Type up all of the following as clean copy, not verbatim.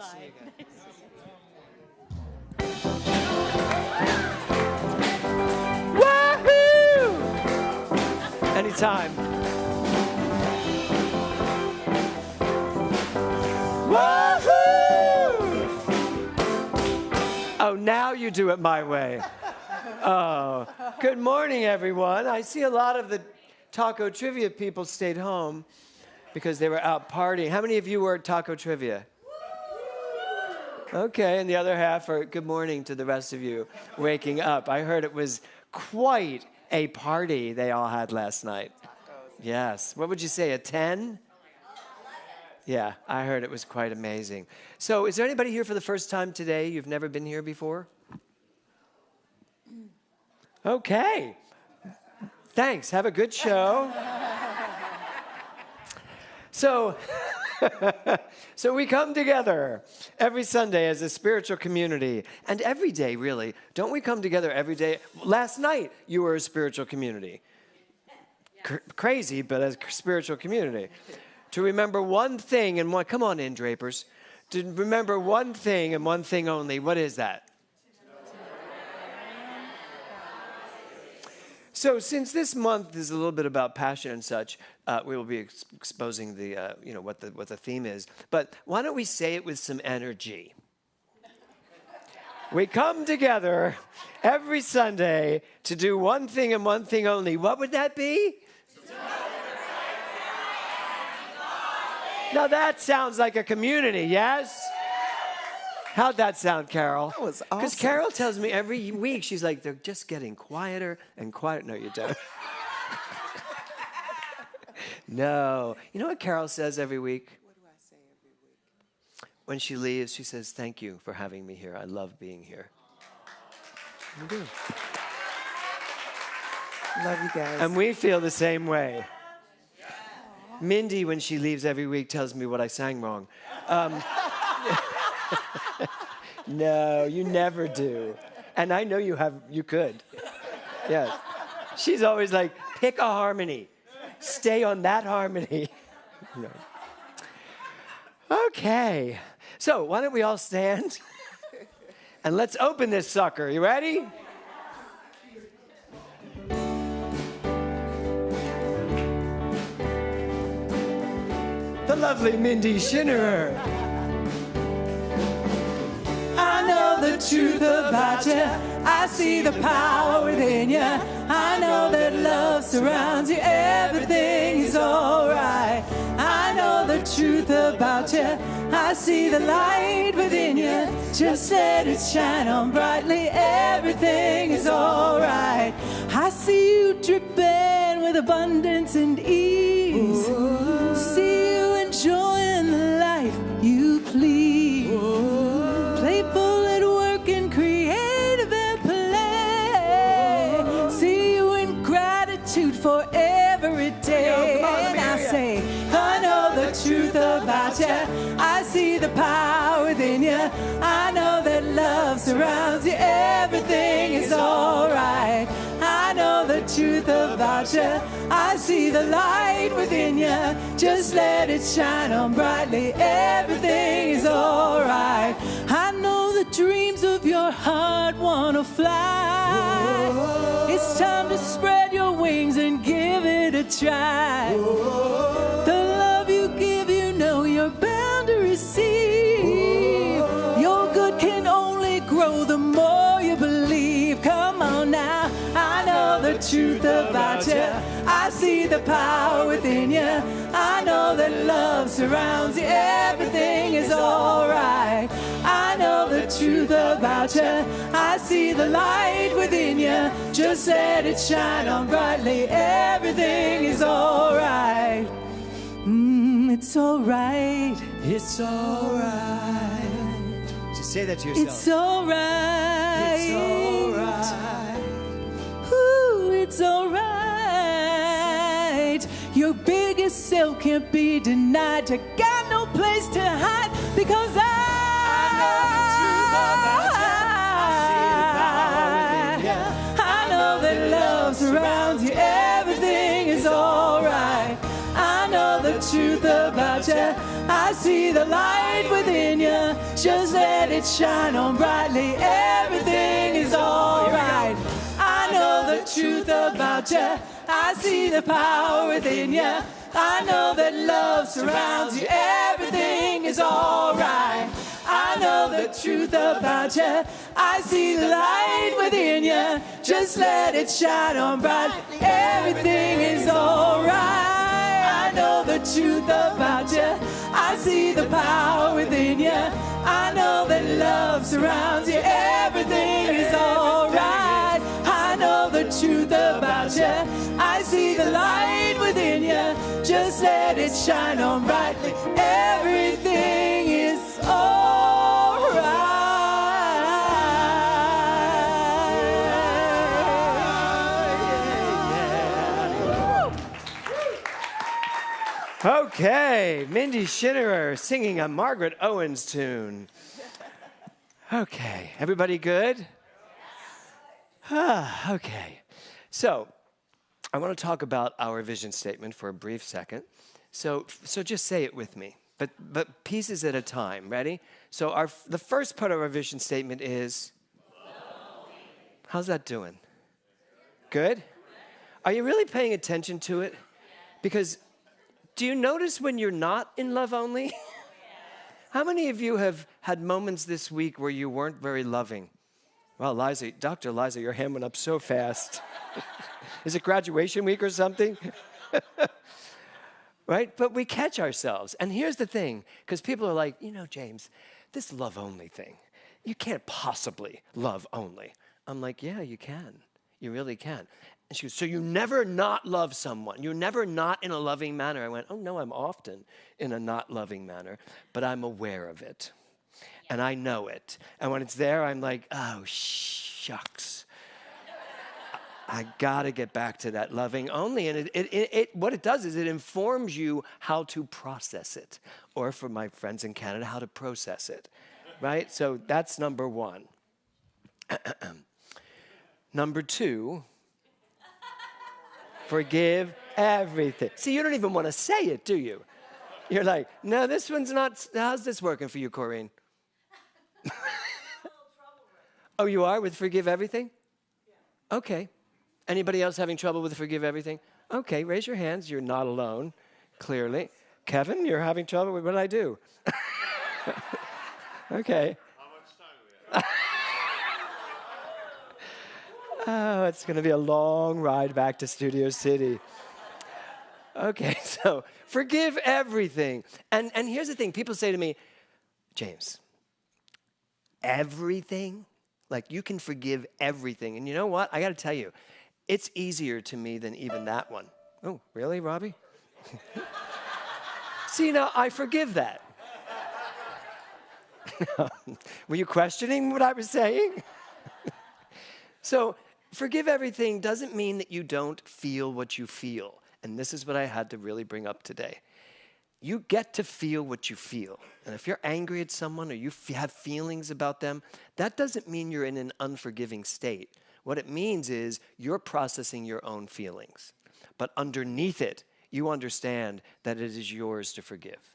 see you again. Woohoo! Anytime. Woohoo! Oh, now you do it my way. Oh, good morning, everyone. I see a lot of the Taco Trivia people stayed home because they were out partying. How many of you were at Taco Trivia? Okay, and the other half are good morning to the rest of you waking up. I heard it was quite a party they all had last night. Yes. What would you say, a 10? Yeah, I heard it was quite amazing. So is there anybody here for the first time today? You've never been here before? Okay. Thanks. Have a good show. So we come together every Sunday as a spiritual community. And every day, really. Don't we come together every day? Last night, you were a spiritual community. Crazy, but a spiritual community. To remember one thing and one, come on in, Drapers. To remember one thing and one thing only. What is that? So since this month is a little bit about passion and such, we will be exposing the, what the theme is. But why don't we say it with some energy? We come together every Sunday to do one thing and one thing only. What would that be? Now that sounds like a community, yes? How'd that sound, Carol? That was awesome. Because Carol tells me every week, she's like, they're just getting quieter and quieter. No, you don't. No. You know what Carol says every week? What do I say every week? When she leaves, she says, thank you for having me here. I love being here. You do. Love you guys. And we feel the same way. Mindy, when she leaves every week, tells me what I sang wrong. No, you never do. And I know you could. Yes. She's always like, pick a harmony. Stay on that harmony. No. Okay. So why don't we all stand? And let's open this sucker. You ready? The lovely Mindy Schinnerer. I know the truth about you. I see the power within you. I know that love surrounds you. Everything is alright. I know the truth about you. I see the light within you. Just let it shine on brightly. Everything is alright. I see you dripping with abundance and ease. Ooh. See you enjoying the life you please. Playful at work and creative at play. See you in gratitude for every day. And I say, I know the truth about you. I see the power within you. I know that love surrounds you. Everything is alright. I know the truth about you. I see the light within you. Just let it shine on brightly. Everything is alright. I know the dreams of your heart wanna fly. Whoa. It's time to spread your wings and give it a try. Whoa. The love you give, you know you're bound to receive. Whoa. Your good can only grow the more you believe. Come on now, I know the truth about you. I see the power within you. I know that love surrounds you. Everything is alright. I know the truth about you. I see the light within you. Just let it shine on brightly. Everything is alright. It's alright. It's alright. Just say that to yourself. It's alright. It's alright. Ooh, it's alright. Your biggest self can't be denied. You got no place to hide because I know that love surrounds you. Everything is alright. I know the truth about about you. I see the light within you. Just let it shine on brightly. Everything is all right. I know the truth about you. I see the power within you. I know that love surrounds you. Everything is all right. I know the truth about you. I see the light within you. Just let it shine on bright. Everything is all right. I know the truth about you. I see the power within you. I know that love surrounds you. Everything is all right. I know the truth about you. I see the light within you. Just let it shine on brightly. Everything is all right. Okay, Mindy Schinnerer singing a Margaret Owens tune. Okay, everybody good? Okay, so I want to talk about our vision statement for a brief second. So just say it with me, but pieces at a time. Ready? So the first part of our vision statement is, how's that doing? Good? Are you really paying attention to it? Because do you notice when you're not in love only? How many of you have had moments this week where you weren't very loving? Well, Liza, Dr. Liza, your hand went up so fast. Is it graduation week or something? Right? But we catch ourselves. And here's the thing, because people are like, James, this love only thing, you can't possibly love only. I'm like, yeah, you can. You really can. And she goes, so you never not love someone? You're never not in a loving manner? I went, oh, no, I'm often in a not loving manner, but I'm aware of it. And I know it. And when it's there, I'm like, oh, shucks. I got to get back to that loving only. And what it does is it informs you how to process it. Or for my friends in Canada, how to process it. Right? So that's number one. Number two, forgive everything. See, you don't even want to say it, do you? You're like, no, this one's not. How's this working for you, Corinne? Oh, you are with forgive everything? Yeah. Okay. Anybody else having trouble with forgive everything? Okay, raise your hands. You're not alone, clearly. Kevin, you're having trouble with what did I do? Okay. How much time do we have? Oh, it's going to be a long ride back to Studio City. Okay, so forgive everything. And here's the thing. People say to me, James, everything? Like you can forgive everything. And you know what? I got to tell you, it's easier to me than even that one. Oh, really, Robbie? See, now I forgive that. Were you questioning what I was saying? So forgive everything doesn't mean that you don't feel what you feel. And this is what I had to really bring up today. You get to feel what you feel. And if you're angry at someone or you have feelings about them, that doesn't mean you're in an unforgiving state. What it means is you're processing your own feelings. But underneath it, you understand that it is yours to forgive,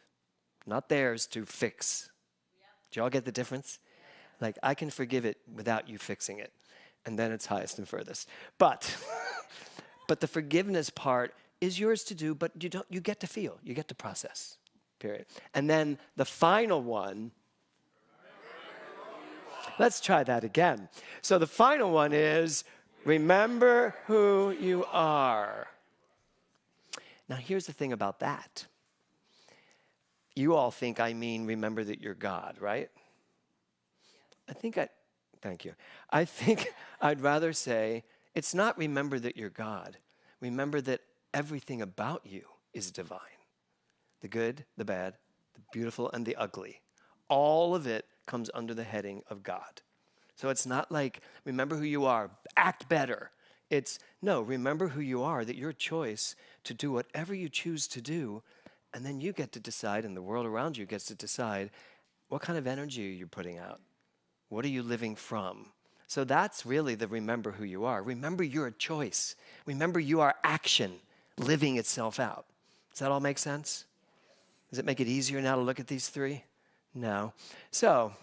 not theirs to fix. Do y'all get the difference? Like, I can forgive it without you fixing it. And then it's highest and furthest. But the forgiveness part is yours to do, but you get to feel, you get to process, period. And then the final one, let's try that again. So the final one is, remember who you are. Now here's the thing about that. You all think I mean remember that you're God, right? Thank you. I think I'd rather say, it's not remember that you're God. Remember that everything about you is divine. The good, the bad, the beautiful, and the ugly. All of it comes under the heading of God. So it's not like, remember who you are, act better. It's, no, remember who you are, that your choice to do whatever you choose to do, and then you get to decide, and the world around you gets to decide, what kind of energy are you putting out? What are you living from? So that's really the remember who you are. Remember you're a choice. Remember you are action living itself out. Does that all make sense? Does it make it easier now to look at these three? No. So,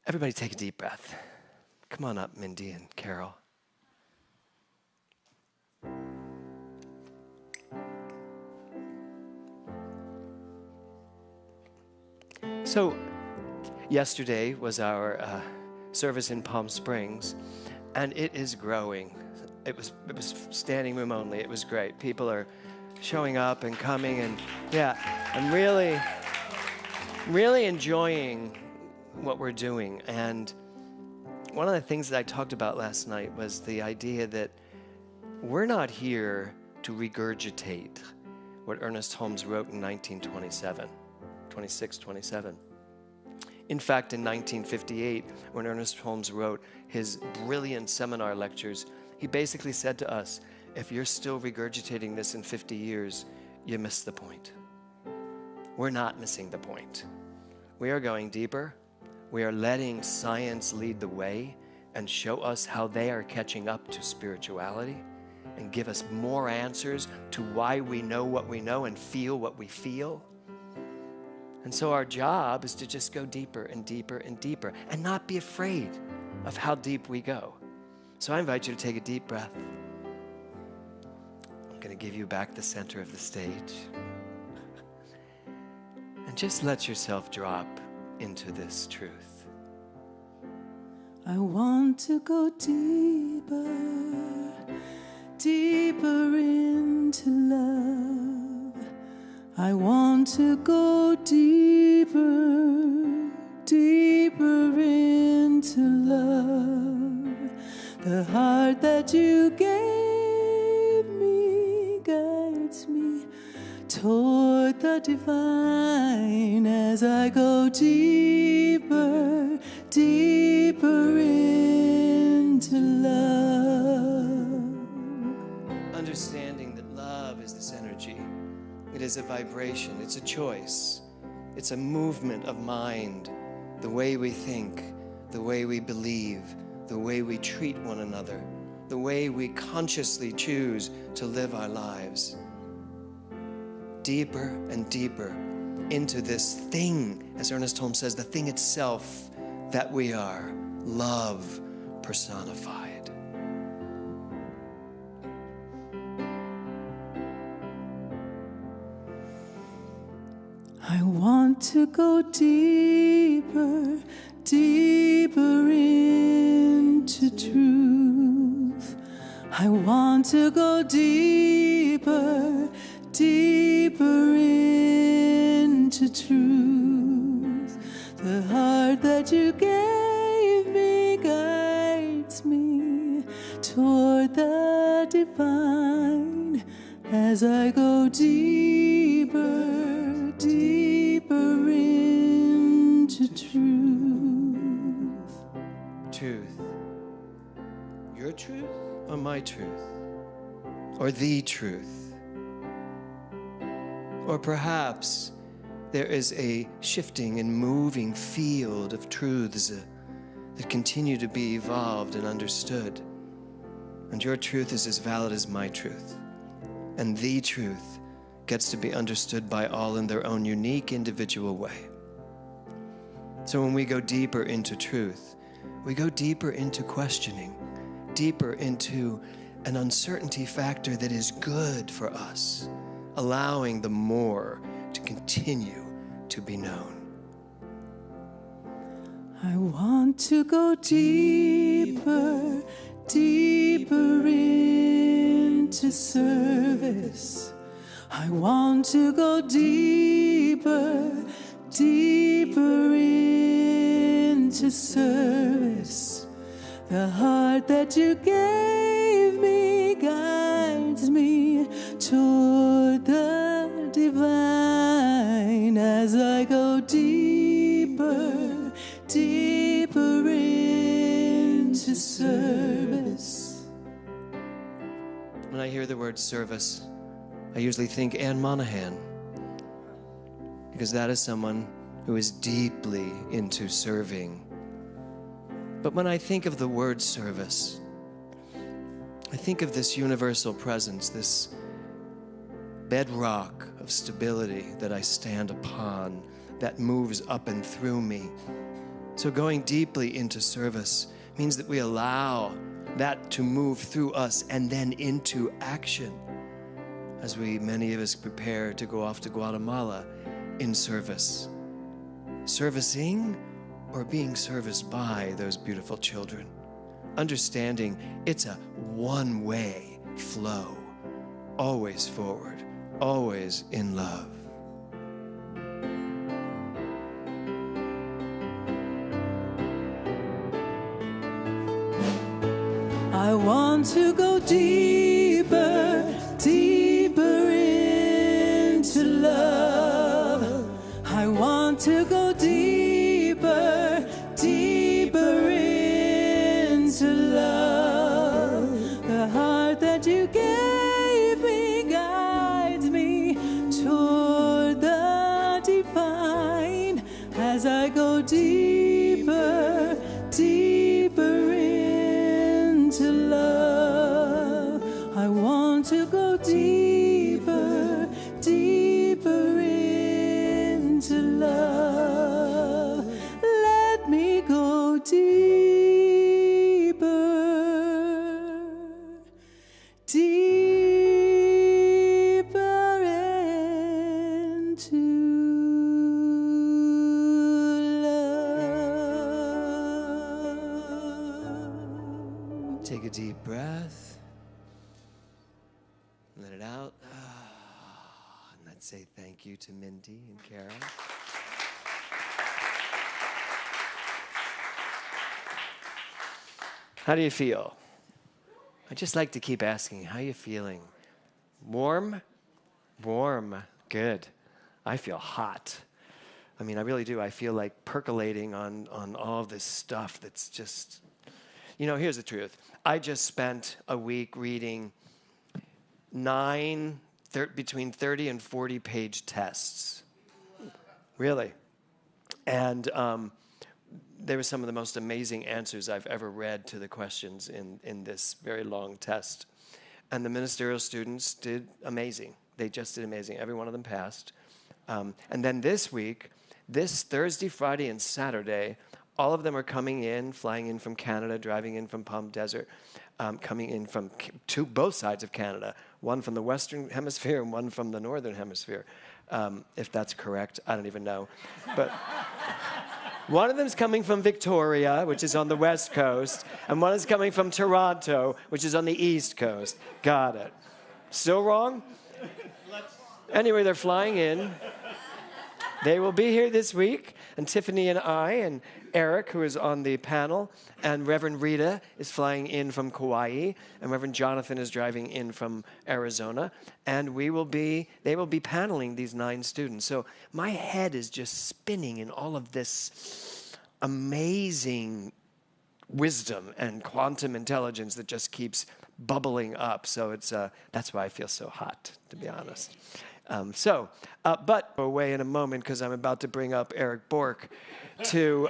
everybody take a deep breath. Come on up, Mindy and Carol. So, yesterday was our service in Palm Springs, and it is growing. It was standing room only. It was great. People are showing up and coming, and yeah, I'm really enjoying what we're doing. And one of the things that I talked about last night was the idea that we're not here to regurgitate what Ernest Holmes wrote in 1927. In fact, in 1958, when Ernest Holmes wrote his brilliant seminar lectures, he basically said to us, if you're still regurgitating this in 50 years, you missed the point. We're not missing the point. We are going deeper. We are letting science lead the way and show us how they are catching up to spirituality and give us more answers to why we know what we know and feel what we feel. And so our job is to just go deeper and deeper and deeper and not be afraid of how deep we go. So I invite you to take a deep breath. I'm going to give you back the center of the stage. And just let yourself drop into this truth. I want to go deeper, deeper into love. I want to go deeper, deeper into love. The heart that you gave me guides me toward the divine as I go deeper, deeper into love. Understanding that love is this energy. It is a vibration. It's a choice. It's a movement of mind. The way we think, the way we believe, the way we treat one another, the way we consciously choose to live our lives. Deeper and deeper into this thing, as Ernest Holmes says, the thing itself that we are, love personified. I want to go deeper, deeper into truth. I want to go deeper, deeper into truth. The heart that you gave me guides me toward the divine as I go deeper, deeper into truth. Truth. Your truth or my truth? Or the truth? Or perhaps there is a shifting and moving field of truths that continue to be evolved and understood. And your truth is as valid as my truth. And the truth gets to be understood by all in their own unique individual way. So when we go deeper into truth, we go deeper into questioning, deeper into an uncertainty factor that is good for us, allowing the more to continue to be known. I want to go deeper, deeper into service. I want to go deeper, deeper into service. The heart that you gave me guides me toward the divine as I go deeper, deeper into service. When I hear the word service, I usually think Anne Monahan, because that is someone who is deeply into serving. But when I think of the word service, I think of this universal presence, this bedrock of stability that I stand upon, that moves up and through me. So going deeply into service means that we allow that to move through us and then into action as many of us prepare to go off to Guatemala in service. Servicing or being serviced by those beautiful children. Understanding it's a one-way flow, always forward, always in love. I want to go deeper, deeper into love. I want to go deeper, deeper into love. The heart that you gave me guides me toward the divine as I go deeper, deeper into love. I want to go deeper, deeper into love. Let me go deeper, deeper into love. Take a deep breath. Let it out. And let's say thank you to Mindy and Kara. How do you feel? I just like to keep asking, how are you feeling? Warm? Warm. Good. I feel hot. I mean, I really do. I feel like percolating on all of this stuff that's just... You know, here's the truth. I just spent a week reading between 30 and 40 page tests. Really. And they were some of the most amazing answers I've ever read to the questions in this very long test. And the ministerial students did amazing. They just did amazing. Every one of them passed. And then this week, this Thursday, Friday, and Saturday, all of them are coming in, flying in from Canada, driving in from Palm Desert, coming in from both sides of Canada, one from the Western Hemisphere and one from the Northern Hemisphere. If that's correct, I don't even know. But one of them's coming from Victoria, which is on the West Coast, and one is coming from Toronto, which is on the East Coast. Got it. Still wrong? Anyway, they're flying in. They will be here this week, and Tiffany and I and Eric, who is on the panel, and Reverend Rita is flying in from Kauai, and Reverend Jonathan is driving in from Arizona, and they will be paneling these 9 students. So my head is just spinning in all of this amazing wisdom and quantum intelligence that just keeps bubbling up. So that's why I feel so hot, to be honest. But away in a moment because I'm about to bring up Eric Bork to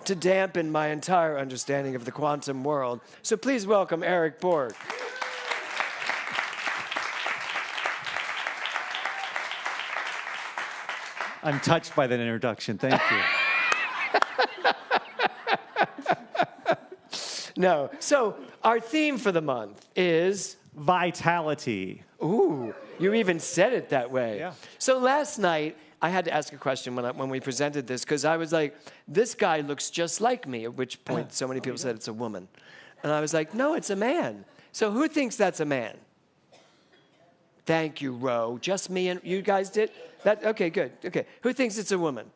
dampen my entire understanding of the quantum world. So please welcome Eric Bork. I'm touched by that introduction. Thank you. No. So our theme for the month is Vitality. Ooh, you even said it that way. Yeah. So last night, I had to ask a question when we presented this, because I was like, this guy looks just like me, at which point so many people said it's a woman. And I was like, no, it's a man. So who thinks that's a man? Thank you, Ro. Just me and you guys did? That? Okay, good. Okay. Who thinks it's a woman?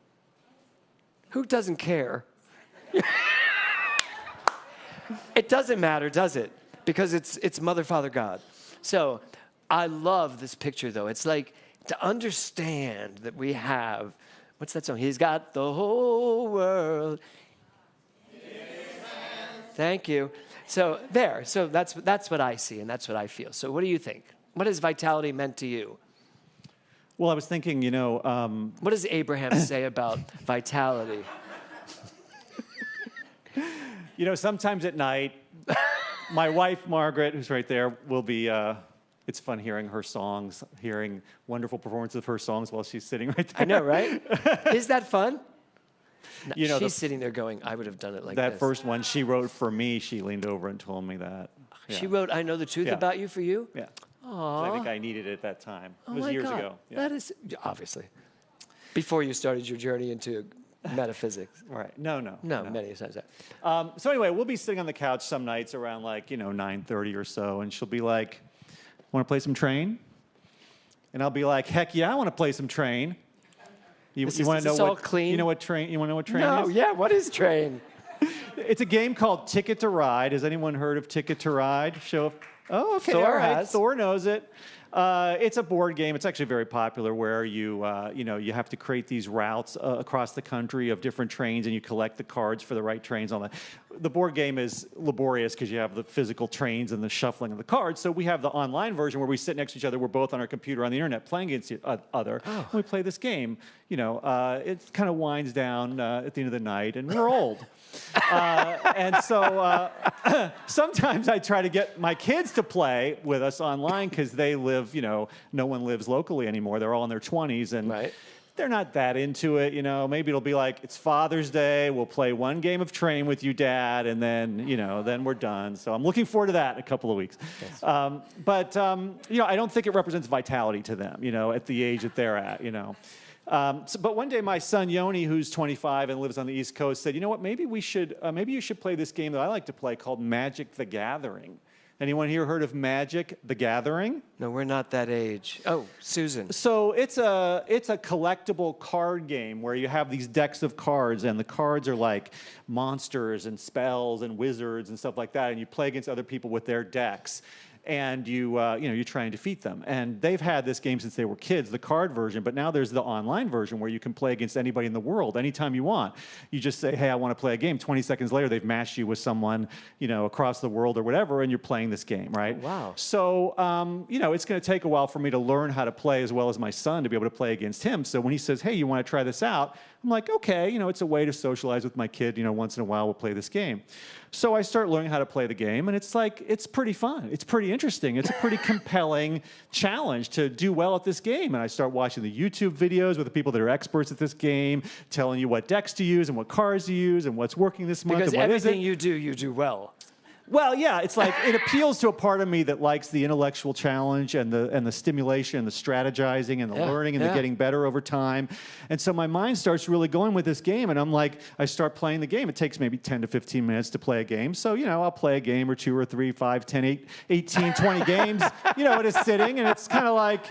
Who doesn't care? It doesn't matter, does it? Because it's Mother, Father, God. So I love this picture, though. It's like to understand that we have, what's that song? He's got the whole world. Thank you. So there. So that's what I see, and that's what I feel. So what do you think? What has vitality meant to you? Well, I was thinking, What does Abraham say about vitality? sometimes at night, my wife, Margaret, who's right there, will be it's fun hearing her songs, hearing wonderful performances of her songs while she's sitting right there. I know, right? Is that fun? No, You know, she's sitting there going, I would have done it like that this. first one she wrote for me, she leaned over and told me that. Yeah. She wrote, I Know the Truth Yeah. About You for you? Yeah. I think I needed it at that time. It Oh was my years God. ago. Yeah. That is, obviously. Before you started your journey into metaphysics. Right. No. No, many times that. So anyway, we'll be sitting on the couch some nights around 9:30 or so, and she'll be like, "Want to play some Train?" And I'll be like, "Heck yeah, I want to play some Train." You want to know is this what? all clean? You know what Train? You want to know what Train No, is? yeah, what is Train? It's a game called Ticket to Ride. Has anyone heard of Ticket to Ride? Show of. Oh, okay. Thor all right. has. Thor knows it. It's a board game. It's actually very popular where you have to create these routes across the country of different trains, and you collect the cards for the right trains on that. The board game is laborious because you have the physical trains and the shuffling of the cards. So we have the online version where we sit next to each other. We're both on our computer on the internet playing against each other. And we play this game. It kind of winds down at the end of the night, and we're old. And so sometimes I try to get my kids to play with us online because they live, no one lives locally anymore. They're all in their 20s, and Right. they're not that into it. Maybe it'll be like, it's Father's Day. We'll play one game of Train with you, Dad, and then, then we're done. So I'm looking forward to that in a couple of weeks. But I don't think it represents vitality to them, at the age that they're at, But one day my son Yoni, who's 25 and lives on the East Coast, said, "You know what? Maybe you should play this game that I like to play called Magic the Gathering." Anyone here heard of Magic the Gathering? No, we're not that age. Oh, Susan. So it's a collectible card game where you have these decks of cards, and the cards are like monsters and spells and wizards and stuff like that, and you play against other people with their decks. And you try and defeat them. And they've had this game since they were kids, the card version, but now there's the online version where you can play against anybody in the world anytime you want. You just say, hey, I want to play a game. 20 seconds later, they've matched you with someone, across the world or whatever, and you're playing this game, right? Wow. So, it's going to take a while for me to learn how to play as well as my son to be able to play against him. So when he says, hey, you want to try this out? I'm like, okay, it's a way to socialize with my kid. Once in a while we'll play this game. So I start learning how to play the game, and it's pretty fun. It's pretty interesting. It's a pretty compelling challenge to do well at this game. And I start watching the YouTube videos with the people that are experts at this game, telling you what decks to use and what cards to use and what's working this month Because and what isn't. everything you do well. Well, yeah, it's like it appeals to a part of me that likes the intellectual challenge and the stimulation and the strategizing and the learning and the getting better over time. And so my mind starts really going with this game, and I'm like, I start playing the game. It takes maybe 10 to 15 minutes to play a game. So, I'll play a game or 2 or 3, 5, 10, 8, 18, 20 games, at a sitting, and it's kind of like,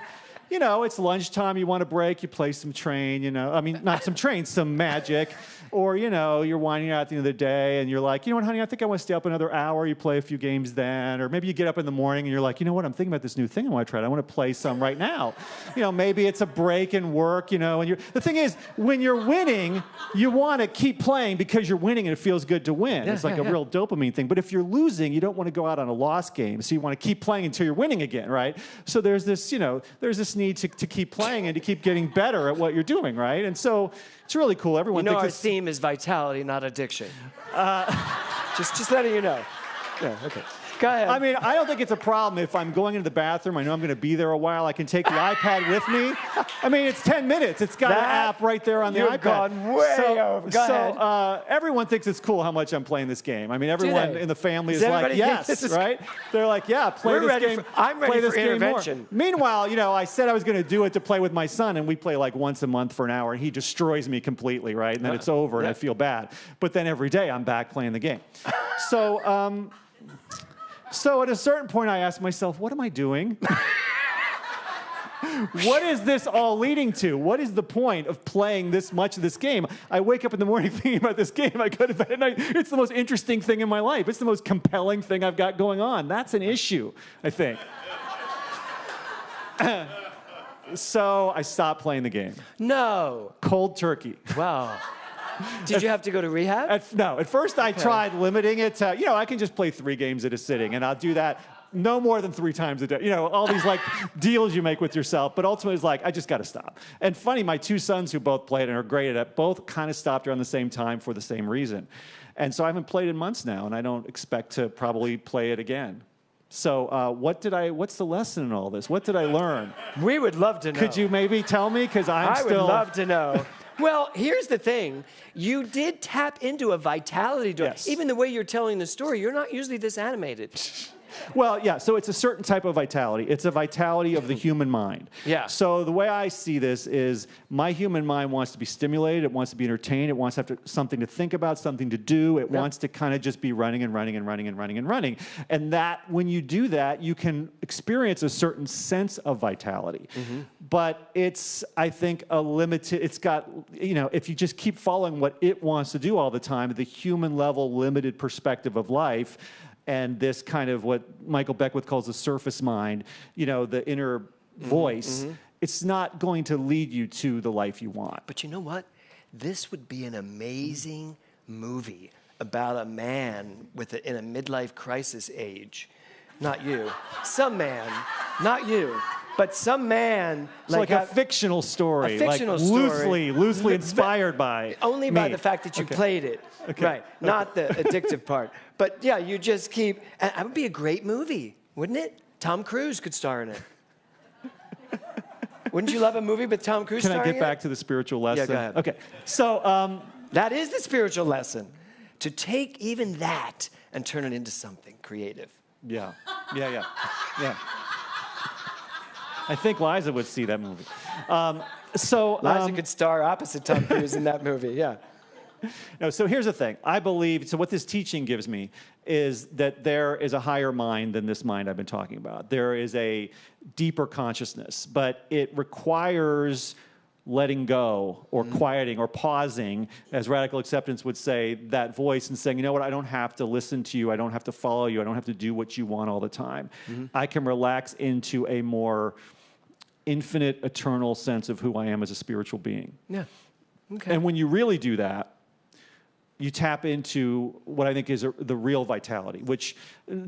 it's lunchtime, you want a break, you play some Train, not some Train, some Magic. Or, you're winding out at the end of the day and you're like, you know what, honey, I think I want to stay up another hour. You play a few games then. Or maybe you get up in the morning and you're like, you know what, I'm thinking about this new thing I want to try. I want to play some right now. Maybe it's a break in work, and the thing is, when you're winning, you want to keep playing because you're winning and it feels good to win. It's like a real dopamine thing. But if you're losing, you don't want to go out on a loss game. So you want to keep playing until you're winning again, right? So there's this need to keep playing and to keep getting better at what you're doing, right? And so it's really cool. Everyone thinks Our it's... theme is vitality, not addiction. Just letting you know. Yeah, okay. Go ahead. I mean, I don't think it's a problem if I'm going into the bathroom. I know I'm going to be there a while. I can take the iPad with me. I mean, it's 10 minutes. It's got an app right there on the iPad. You've gone way over. Go ahead. Everyone thinks it's cool how much I'm playing this game. I mean, everyone in the family is like, yes, right? They're like, yeah, play this game. I'm ready for intervention. Meanwhile, I said I was going to do it to play with my son, and we play like once a month for an hour, and he destroys me completely, right? And then it's over, and I feel bad. But then every day I'm back playing the game. So at a certain point, I asked myself, what am I doing? What is this all leading to? What is the point of playing this much of this game? I wake up in the morning thinking about this game. I go to bed at night. It's the most interesting thing in my life. It's the most compelling thing I've got going on. That's an issue, I think. So I stopped playing the game. No. Cold turkey. Wow. Did you have to go to rehab? No. At first, I tried limiting it to, I can just play 3 games at a sitting, and I'll do that no more than 3 times a day. All these deals you make with yourself. But ultimately, it's like, I just got to stop. And funny, my 2 sons who both played and are great at it, both kind of stopped around the same time for the same reason. And so I haven't played in months now, and I don't expect to probably play it again. So what's the lesson in all this? What did I learn? We would love to know. Could you maybe tell me? Because I would love to know. Well, here's the thing. You did tap into a vitality door. Yes. Even the way you're telling the story, you're not usually this animated. Well, yeah, so it's a certain type of vitality. It's a vitality of the human mind. Yeah. So the way I see this is my human mind wants to be stimulated. It wants to be entertained. It wants to have something to think about, something to do. It wants to kind of just be running and running and running and running and running. And that, when you do that, you can experience a certain sense of vitality. But it's, I think, a limited, it's got, if you just keep following what it wants to do all the time, the human level limited perspective of life, and this kind of what Michael Beckwith calls the surface mind, the inner voice, it's not going to lead you to the life you want. But you know what? This would be an amazing movie about a man in a midlife crisis age. Not you. Some man. Not you. But some man. It's like a fictional story. A fictional story. Loosely inspired by only me. by the fact that you played it. Okay. Right. Not the addictive part. But yeah, you just keep. And that would be a great movie, wouldn't it? Tom Cruise could star in it. Wouldn't you love a movie with Tom Cruise Can starring I get back to the spiritual lesson? Yeah, go ahead. Okay. So, that is the spiritual lesson. To take even that and turn it into something creative. yeah. I think Liza would see that movie. Liza could star opposite Tom Cruise in that movie, yeah. No, so here's the thing. I believe, so what this teaching gives me is that there is a higher mind than this mind I've been talking about. There is a deeper consciousness, but it requires letting go or quieting or pausing, as radical acceptance would say, that voice and saying, you know what, I don't have to listen to you. I don't have to follow you. I don't have to do what you want all the time. I can relax into a more infinite, eternal sense of who I am as a spiritual being. Yeah. Okay. And when you really do that, you tap into what I think is the real vitality, which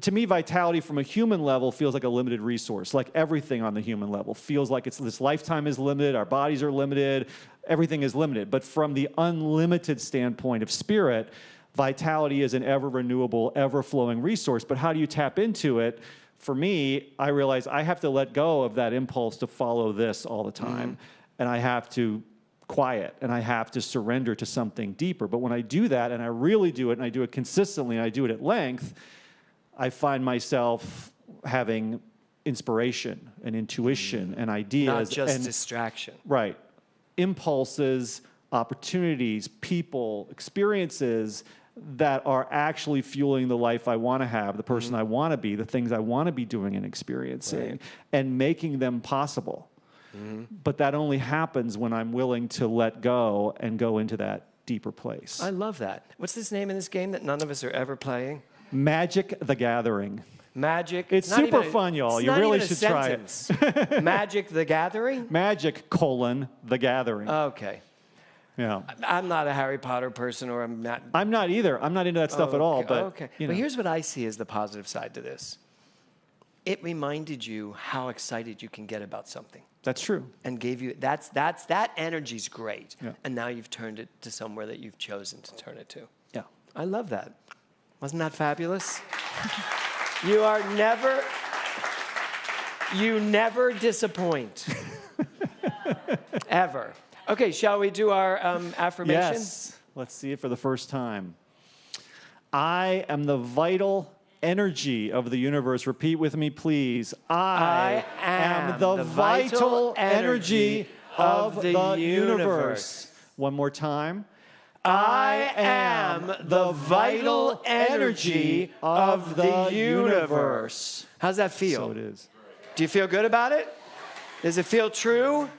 to me, vitality from a human level feels like a limited resource. Like everything on the human level feels like this lifetime is limited, our bodies are limited, everything is limited. But from the unlimited standpoint of spirit, vitality is an ever renewable, ever flowing resource. But how do you tap into it? For me, I realize I have to let go of that impulse to follow this all the time. And I have to quiet, and I have to surrender to something deeper. But when I do that, and I really do it, and I do it consistently, and I do it at length, I find myself having inspiration and intuition and ideas. Not just and, distraction. Right. Impulses, opportunities, people, experiences that are actually fueling the life I want to have, the person I want to be, the things I want to be doing and experiencing, and making them possible. But that only happens when I'm willing to let go and go into that deeper place. I love that. What's this name in this game that none of us are ever playing? Magic the Gathering. Magic. It's super fun, y'all. You really should try it. Magic the Gathering? Magic, the Gathering. Okay. Yeah. I'm not a Harry Potter person, or I'm not. I'm not either. I'm not into that stuff at all. But okay. You know. But here's what I see as the positive side to this. It reminded you how excited you can get about something. That's true. And gave you, that energy's great. Yeah. And now you've turned it to somewhere that you've chosen to turn it to. Yeah. I love that. Wasn't that fabulous? You never disappoint. Ever. Okay, shall we do our affirmation? Yes. Let's see it for the first time. I am the vital energy of the universe. Repeat with me, please. I am the vital energy of the universe. One more time. I am the vital energy of the universe. How's that feel? So it is. Do you feel good about it? Does it feel true?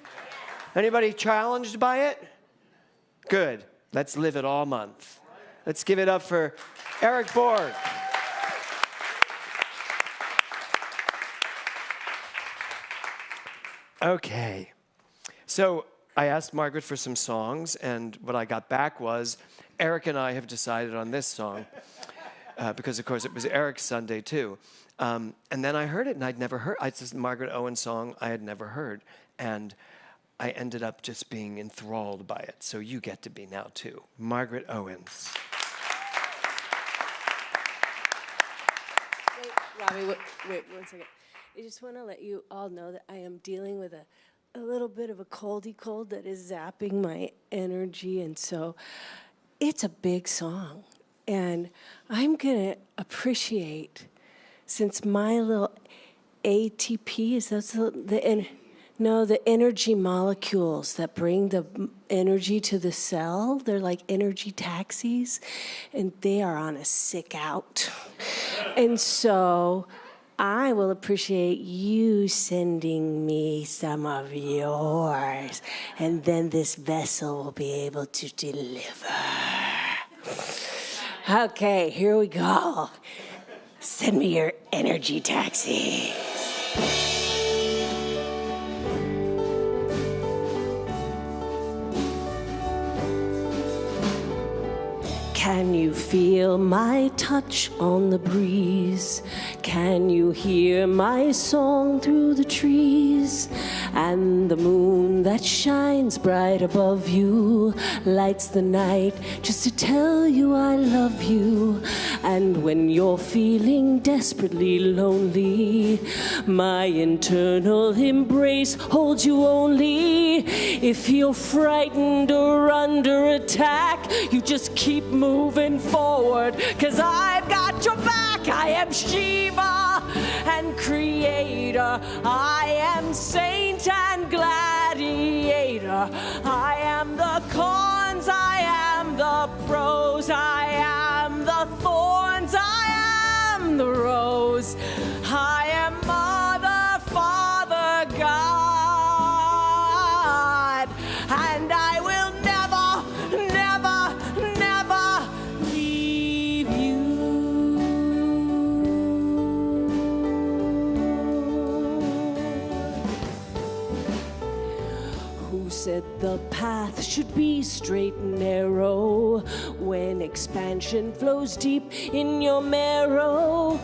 Anybody challenged by it? Good. Let's live it all month. Let's give it up for Eric Borg. Okay. So I asked Margaret for some songs, and what I got back was Eric and I have decided on this song because, of course, it was Eric's Sunday, too. And then I heard it, and I'd never heard it. It's this Margaret Owen song I had never heard. And I ended up just being enthralled by it. So you get to be now, too. Margaret Owens. Bobby, wait 1 second. I just want to let you all know that I am dealing with a little bit of a coldy cold that is zapping my energy, and so it's a big song. And I'm going to appreciate, since my little ATP, is that the energy molecules that bring the energy to the cell, they're like energy taxis, and they are on a sick out. And so I will appreciate you sending me some of yours, and then this vessel will be able to deliver. Okay, here we go. Send me your energy taxi. Can you feel my touch on the breeze? Can you hear my song through the trees? And the moon that shines bright above you lights the night just to tell you I love you. And when you're feeling desperately lonely, my internal embrace holds you only. If you're frightened or under attack, you just keep moving forward, 'cause I've got your back. I am Shiva and creator. I am saint and gladiator. I am the cons, I am the pros, I am the thorns, I am the rose. I am Mother, Father, God, and I will never, never, never leave you. Who said the path should be straight and narrow when expansion flows deep in your marrow?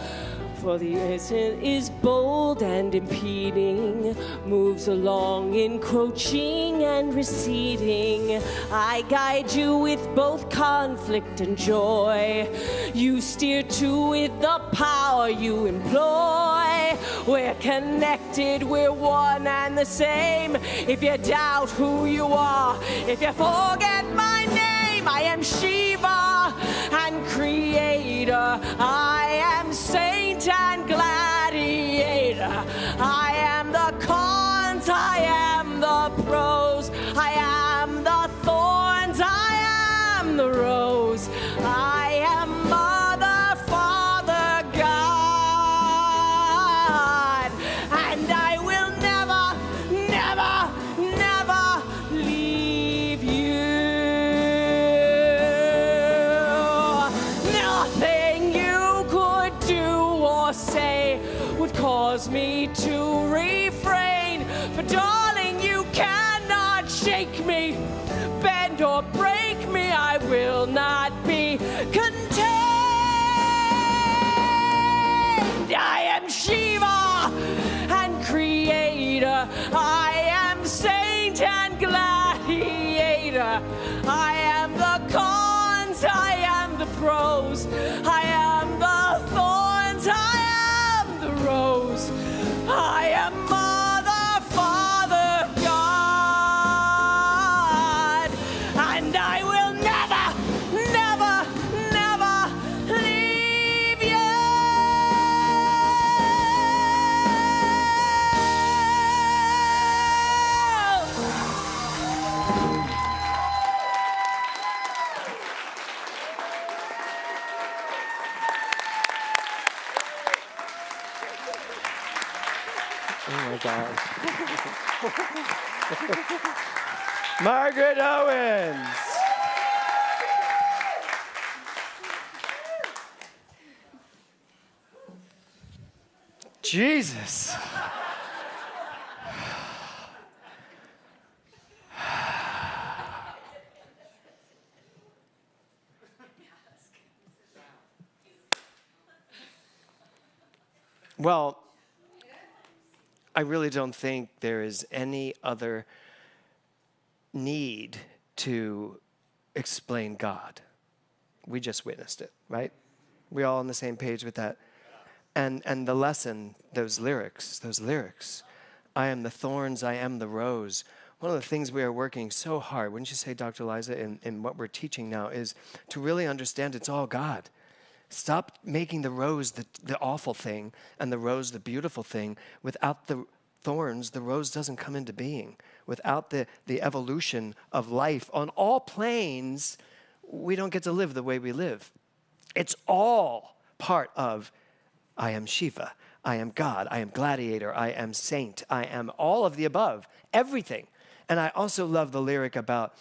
For the innocent is bold and impeding, moves along encroaching and receding. I guide you with both conflict and joy. You steer to with the power you employ. We're connected, we're one and the same. If you doubt who you are, if you forget my name, I am Shiva and creator. I am saint and gladiator. I am the cons, I am the pros, I am the thorns, I am the rose. I am Mother, Father, God, and I will never, never, never leave you. Nothing you could do or say would cause me to refrain. For darling, you cannot shake me, bend or break me. I will not be contained. I am Shiva and creator. I am saint and gladiator. I am the cons, I am the pros, I am the thorns, I am the rose. I am Mother, Father, God, and I will never, never, never leave you. Oh my God. Margaret Owens. Jesus. Well, I really don't think there is any other need to explain God. We just witnessed it, right? We all on the same page with that. And the lesson, those lyrics, I am the thorns, I am the rose. One of the things we are working so hard, wouldn't you say, Dr. Liza, in what we're teaching now, is to really understand it's all God. Stop making the rose the awful thing and the rose the beautiful thing. Without the thorns, the rose doesn't come into being. Without the evolution of life on all planes, we don't get to live the way we live. It's all part of I am Shiva, I am God, I am gladiator, I am saint, I am all of the above, everything. And I also love the lyric about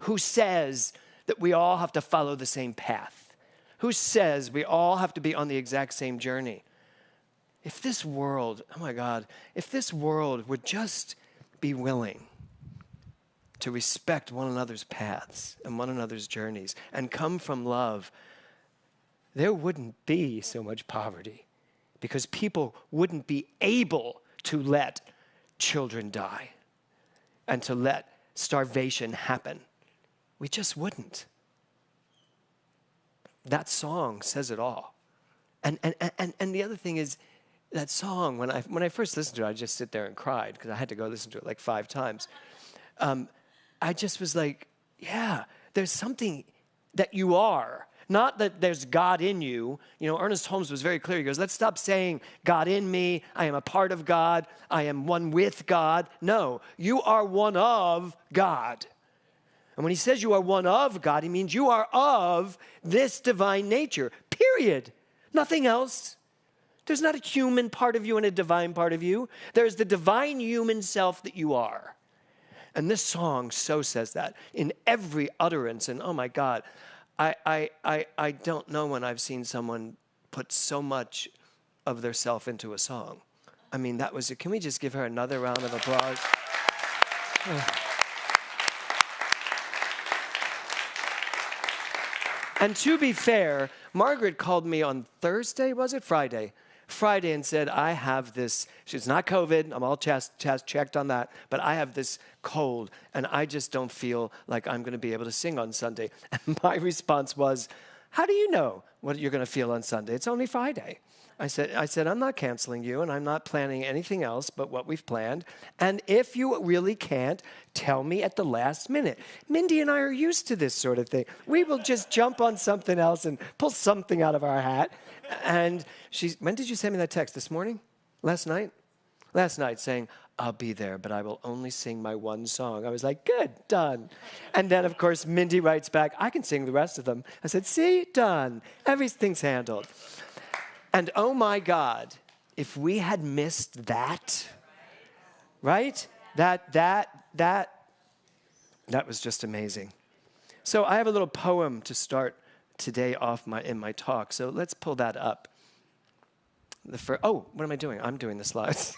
who says that we all have to follow the same path? Who says we all have to be on the exact same journey? If this world, oh my God, if this world would just be willing to respect one another's paths and one another's journeys and come from love, there wouldn't be so much poverty because people wouldn't be able to let children die and to let starvation happen. We just wouldn't. That song says it all. And the other thing is, that song, when I first listened to it, I just sit there and cried because I had to go listen to it like 5 times. I just was like, yeah, there's something that you are. Not that there's God in you. You know, Ernest Holmes was very clear. He goes, let's stop saying God in me. I am a part of God. I am one with God. No, you are one of God. And when he says you are one of God, he means you are of this divine nature, period. Nothing else. There's not a human part of you and a divine part of you. There's the divine human self that you are. And this song so says that in every utterance. And oh my God, I don't know when I've seen someone put so much of their self into a song. I mean, that was it. Can we just give her another round of applause? And to be fair, Margaret called me on Thursday, was it? Friday and said, I have this, it's not COVID, I'm all chest checked on that, but I have this cold and I just don't feel like I'm going to be able to sing on Sunday. And my response was, how do you know what you're going to feel on Sunday? It's only Friday. I said, I'm not canceling you and I'm not planning anything else but what we've planned. And if you really can't, tell me at the last minute. Mindy and I are used to this sort of thing. We will just jump on something else and pull something out of our hat. And when did you send me that text? This morning? Last night? Last night saying, I'll be there, but I will only sing my one song. I was like, good, done. And then, of course, Mindy writes back, I can sing the rest of them. I said, see, done. Everything's handled. And oh my God, if we had missed that, right? That was just amazing. So I have a little poem to start today off in my talk. So let's pull that up. What am I doing? I'm doing the slides.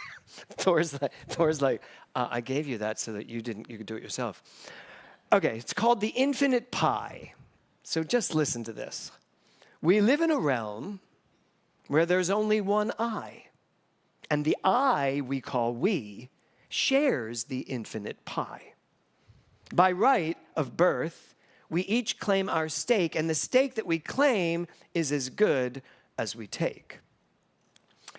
Thor's like, I gave you that so that you could do it yourself. Okay, it's called The Infinite Pie. So just listen to this. We live in a realm where there's only one I, and the I we call we shares the infinite pie. By right of birth, we each claim our stake, and the stake that we claim is as good as we take.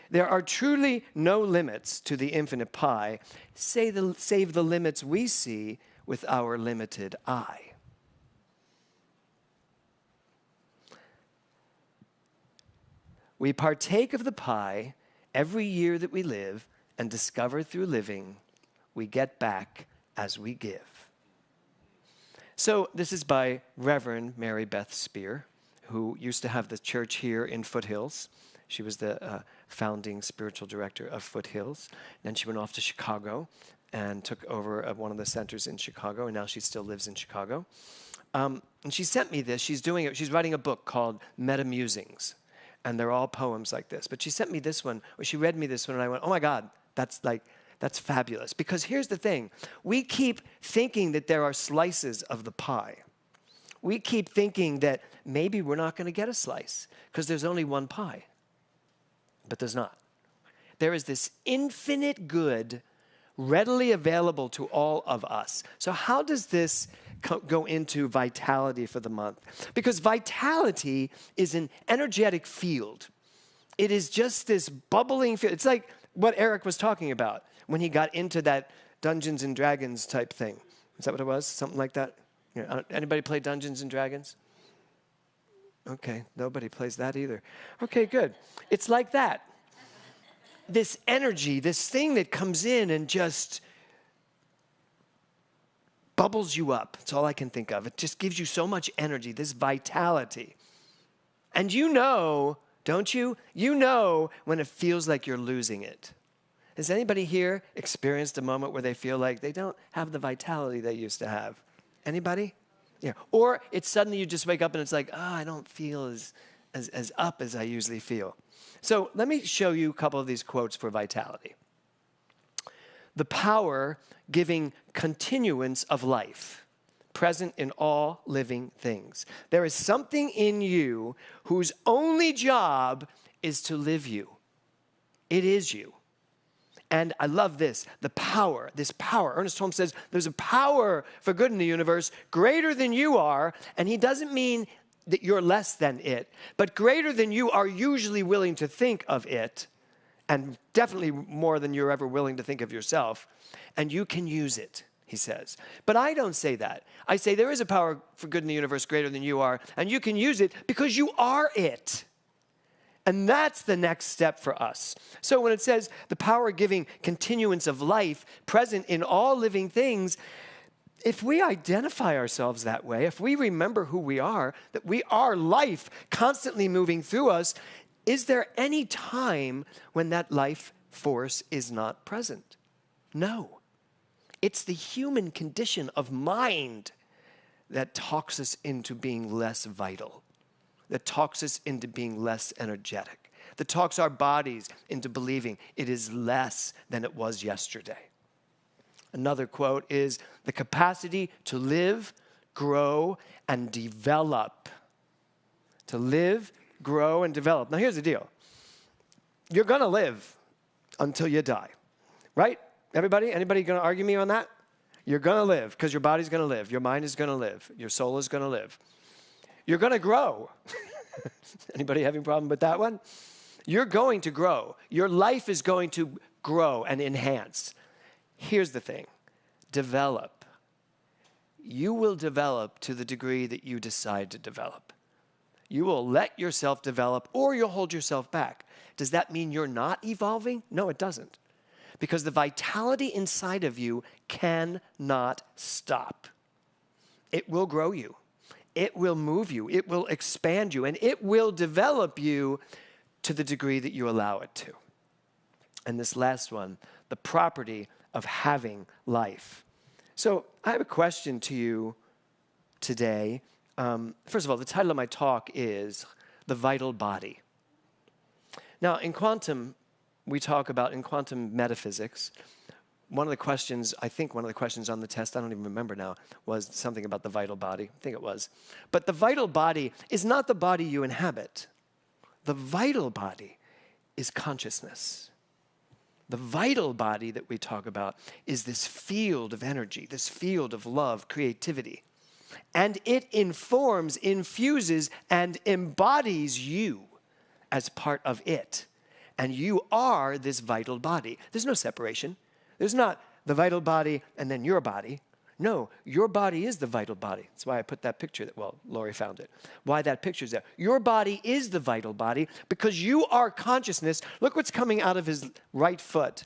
There are truly no limits to the infinite pie, save the limits we see with our limited eye. We partake of the pie every year that we live and discover through living we get back as we give. So this is by Reverend Mary Beth Spear, who used to have the church here in Foothills. She was the founding spiritual director of Foothills. Then she went off to Chicago and took over one of the centers in Chicago, and now she still lives in Chicago. And she sent me this. She's writing a book called Meta Musings. And they're all poems like this. But she sent me this one, or she read me this one, and I went, oh my God, that's fabulous. Because here's the thing. We keep thinking that there are slices of the pie. We keep thinking that maybe we're not going to get a slice because there's only one pie. But there's not. There is this infinite good readily available to all of us. So how does this go into vitality for the month? Because vitality is an energetic field. it is just this bubbling feel. It's like what Eric was talking about when he got into that Dungeons and Dragons type thing. Is that what it was? Something like that? Yeah, anybody play Dungeons and Dragons? Okay, nobody plays that either. Okay, good. It's like that. This energy, this thing that comes in and just bubbles you up. That's all I can think of. It just gives you so much energy, this vitality. And you know, don't you? You know when it feels like you're losing it. Has anybody here experienced a moment where they feel like they don't have the vitality they used to have? Anybody? Yeah. Or it's suddenly you just wake up and it's like, I don't feel as up as I usually feel. So let me show you a couple of these quotes for vitality. The power giving continuance of life, present in all living things. There is something in you whose only job is to live you. It is you. And I love this power. Ernest Holmes says there's a power for good in the universe greater than you are. And he doesn't mean that you're less than it, but greater than you are usually willing to think of it, and definitely more than you're ever willing to think of yourself. And you can use it, he says. But I don't say that. I say there is a power for good in the universe greater than you are, and you can use it because you are it. And that's the next step for us. So when it says the power giving continuance of life present in all living things, if we identify ourselves that way, if we remember who we are, that we are life constantly moving through us, is there any time when that life force is not present? No. It's the human condition of mind that talks us into being less vital, that talks us into being less energetic, that talks our bodies into believing it is less than it was yesterday. Another quote is, the capacity to live, grow, and develop. To live, grow, and develop. Now here's the deal. You're going to live until you die, right? Everybody? Anybody going to argue me on that? You're going to live because your body's going to live. Your mind is going to live. Your soul is going to live. You're going to grow. Anybody having a problem with that one? You're going to grow. Your life is going to grow and enhance. Here's the thing. Develop. You will develop to the degree that you decide to develop. You will let yourself develop or you'll hold yourself back. Does that mean you're not evolving? No, it doesn't. Because the vitality inside of you cannot stop. It will grow you. It will move you. It will expand you. And it will develop you to the degree that you allow it to. And this last one, the property of having life. So I have a question to you today. First of all, the title of my talk is The Vital Body. Now, in quantum, we talk about, in quantum metaphysics, one of the questions on the test, I don't even remember now, was something about the vital body. I think it was. But the vital body is not the body you inhabit. The vital body is consciousness. The vital body that we talk about is this field of energy, this field of love, creativity. And it informs, infuses, and embodies you as part of it. And you are this vital body. There's no separation. There's not the vital body and then your body. No, your body is the vital body. That's why I put that picture Lori found it. Why that picture's there. Your body is the vital body because you are consciousness. Look what's coming out of his right foot.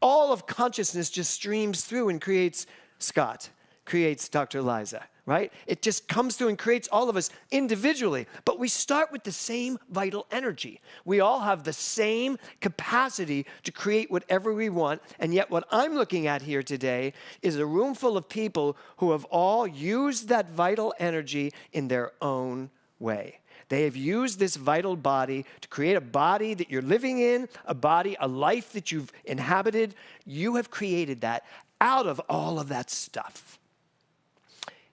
All of consciousness just streams through and creates Scott, creates Dr. Liza, right? It just comes through and creates all of us individually. But we start with the same vital energy. We all have the same capacity to create whatever we want. And yet what I'm looking at here today is a room full of people who have all used that vital energy in their own way. They have used this vital body to create a body that you're living in, a life that you've inhabited. You have created that out of all of that stuff.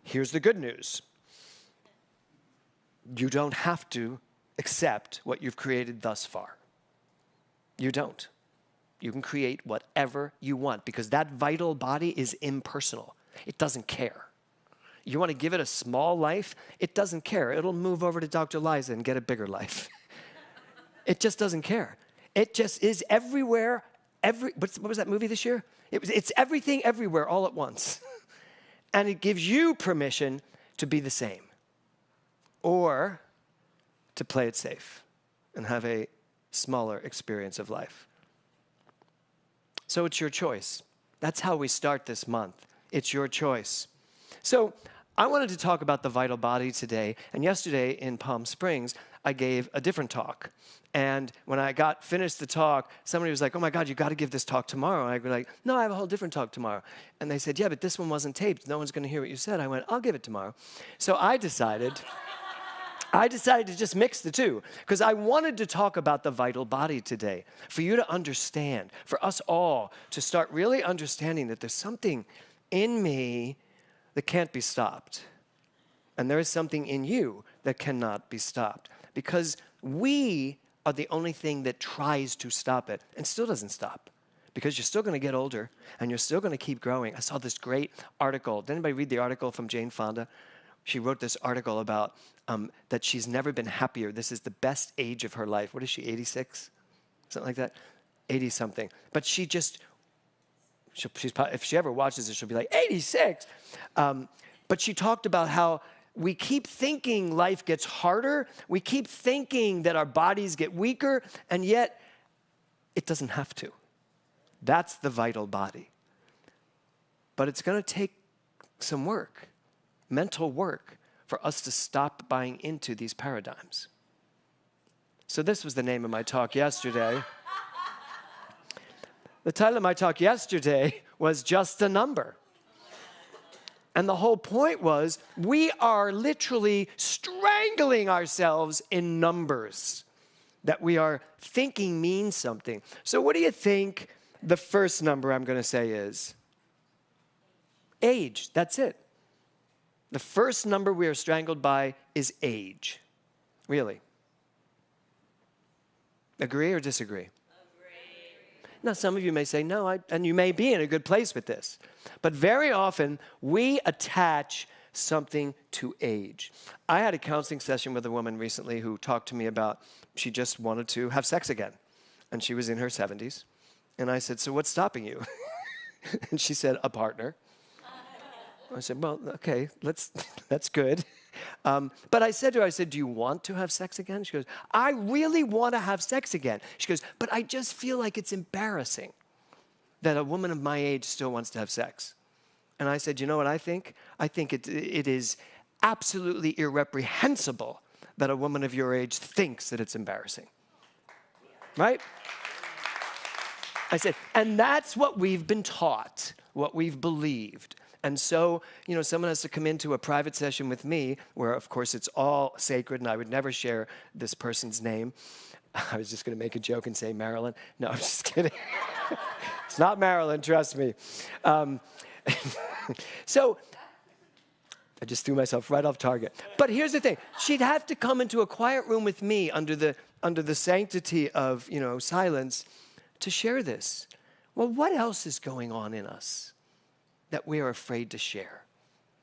Here's the good news. You don't have to accept what you've created thus far. You don't. You can create whatever you want because that vital body is impersonal. It doesn't care. You want to give it a small life? It doesn't care. It'll move over to Dr. Liza and get a bigger life. It just doesn't care. It just is everywhere. What was that movie this year? It's everything everywhere all at once. And it gives you permission to be the same or to play it safe and have a smaller experience of life. So it's your choice. That's how we start this month. It's your choice. So I wanted to talk about the vital body today. And yesterday in Palm Springs, I gave a different talk. And when I finished the talk, somebody was like, oh my God, you got to give this talk tomorrow. And I was like, no, I have a whole different talk tomorrow. And they said, yeah, but this one wasn't taped. No one's going to hear what you said. I went, I'll give it tomorrow. So I decided to just mix the two because I wanted to talk about the vital body today for you to understand, for us all to start really understanding that there's something in me that can't be stopped. And there is something in you that cannot be stopped because we are the only thing that tries to stop it and still doesn't stop because you're still going to get older and you're still going to keep growing. I saw this great article. Did anybody read the article from Jane Fonda? She wrote this article about that she's never been happier. This is the best age of her life. What is she, 86? Something like that? 80-something. But if she ever watches it, she'll be like, 86? But she talked about how we keep thinking life gets harder. We keep thinking that our bodies get weaker, and yet it doesn't have to. That's the vital body. But it's going to take some work, mental work, for us to stop buying into these paradigms. So this was the name of my talk yesterday. The title of my talk yesterday was Just a Number. And the whole point was we are literally strangling ourselves in numbers that we are thinking means something. So what do you think the first number I'm going to say is? Age. That's it. The first number we are strangled by is age. Really. Agree or disagree? Agree. Now, some of you may say, no, and you may be in a good place with this. But very often, we attach something to age. I had a counseling session with a woman recently who talked to me about she just wanted to have sex again. And she was in her 70s. And I said, so what's stopping you? And she said, a partner. I said, well, okay, that's good. But I said to her, do you want to have sex again? She goes, I really want to have sex again. She goes, but I just feel like it's embarrassing that a woman of my age still wants to have sex. And I said, you know what I think? I think it is absolutely irreprehensible that a woman of your age thinks that it's embarrassing. Right? I said, and that's what we've been taught, what we've believed. And so, someone has to come into a private session with me where, of course, it's all sacred and I would never share this person's name. I was just going to make a joke and say Marilyn. No, I'm just kidding. It's not Marilyn, trust me. So I just threw myself right off target. But here's the thing. She'd have to come into a quiet room with me under the sanctity of, silence to share this. Well, what else is going on in us that we are afraid to share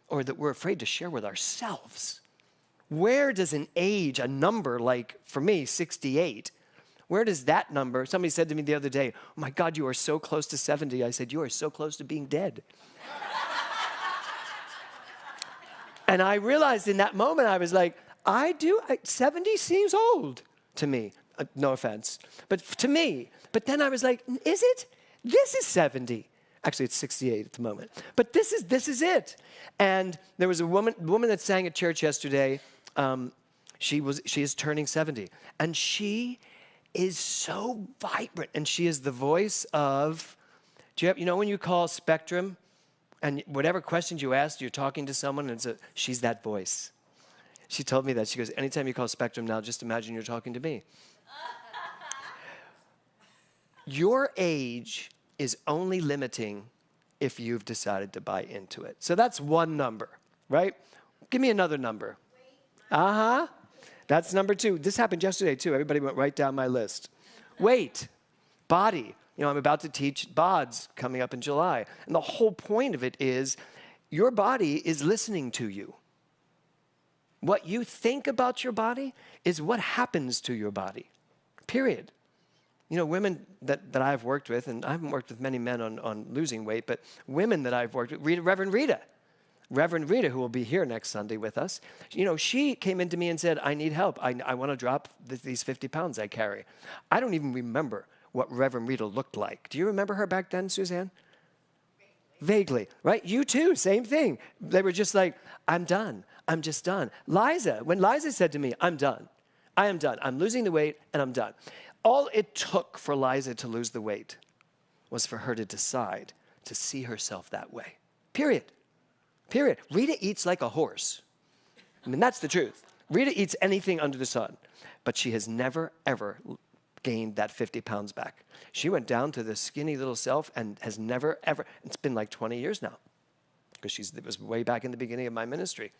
or that we're afraid to share with ourselves? Where does an age, a number like, for me, 68, where does that number, somebody said to me the other day, oh my God, you are so close to 70. I said, you are so close to being dead. And I realized in that moment, I was like, 70 seems old to me. No offense, but to me. But then I was like, is it? This is 70. Actually, it's 68 at the moment. But this is it. And there was a woman that sang at church yesterday. She is turning 70. And she is so vibrant. And she is the voice of, when you call Spectrum, and whatever questions you ask, you're talking to someone, and she's that voice. She told me that. She goes, anytime you call Spectrum now, just imagine you're talking to me. Your age is only limiting if you've decided to buy into it. So that's one number, right? Give me another number. Uh-huh. That's number 2. This happened yesterday, too. Everybody went right down my list. Weight, body. I'm about to teach BODS coming up in July. And the whole point of it is your body is listening to you. What you think about your body is what happens to your body. period. You know, women that I've worked with, and I haven't worked with many men on losing weight, but women that I've worked with, Reverend Rita, who will be here next Sunday with us, you know, she came into me and said, I need help. I want to drop these 50 pounds I carry. I don't even remember what Reverend Rita looked like. Do you remember her back then, Suzanne? Vaguely, right? You too, same thing. They were just like, I'm done. I'm just done. When Liza said to me, I'm done. I am done. I'm losing the weight and I'm done. All it took for Liza to lose the weight was for her to decide to see herself that way. Period. Period. Rita eats like a horse. I mean, that's the truth. Rita eats anything under the sun, but she has never, ever gained that 50 pounds back. She went down to the skinny little self and has never, ever, it's been like 20 years now, because it was way back in the beginning of my ministry.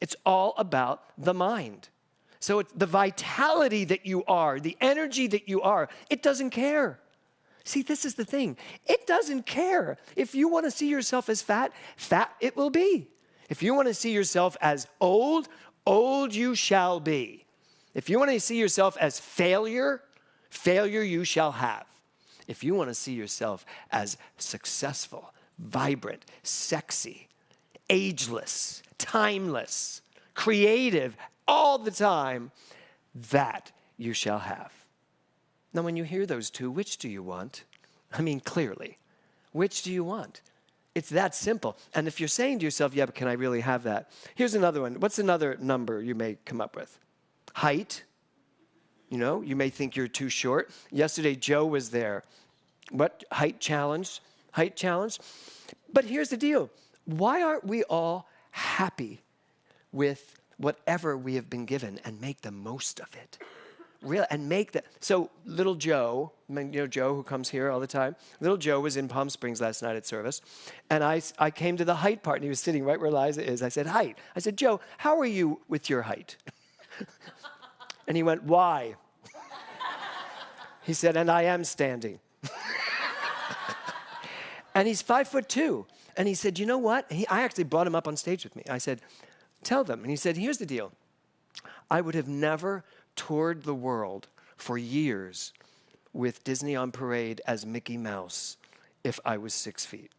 It's all about the mind. So it's the vitality that you are, the energy that you are, it doesn't care. See, this is the thing. It doesn't care. If you want to see yourself as fat, fat it will be. If you want to see yourself as old, old you shall be. If you want to see yourself as failure, failure you shall have. If you want to see yourself as successful, vibrant, sexy, ageless, timeless, creative, all the time, that you shall have. Now, when you hear those two, which do you want? I mean, clearly, which do you want? It's that simple. And if you're saying to yourself, yeah, but can I really have that? Here's another one. What's another number you may come up with? Height. You know, you may think you're too short. Yesterday, Joe was there. What? Height challenge? Height challenge? But here's the deal. Why aren't we all happy with whatever we have been given and make the most of it? And make that. So little Joe, you know Joe who comes here all the time, little Joe was in Palm Springs last night at service, and I came to the height part, and he was sitting right where Liza is. I said, height. I said, Joe, how are you with your height? And he went, why? He said, and I am standing. And he's 5'2". And he said, you know what? I actually brought him up on stage with me. I said, tell them. And he said, here's the deal. I would have never toured the world for years with Disney on Parade as Mickey Mouse if I was 6 feet.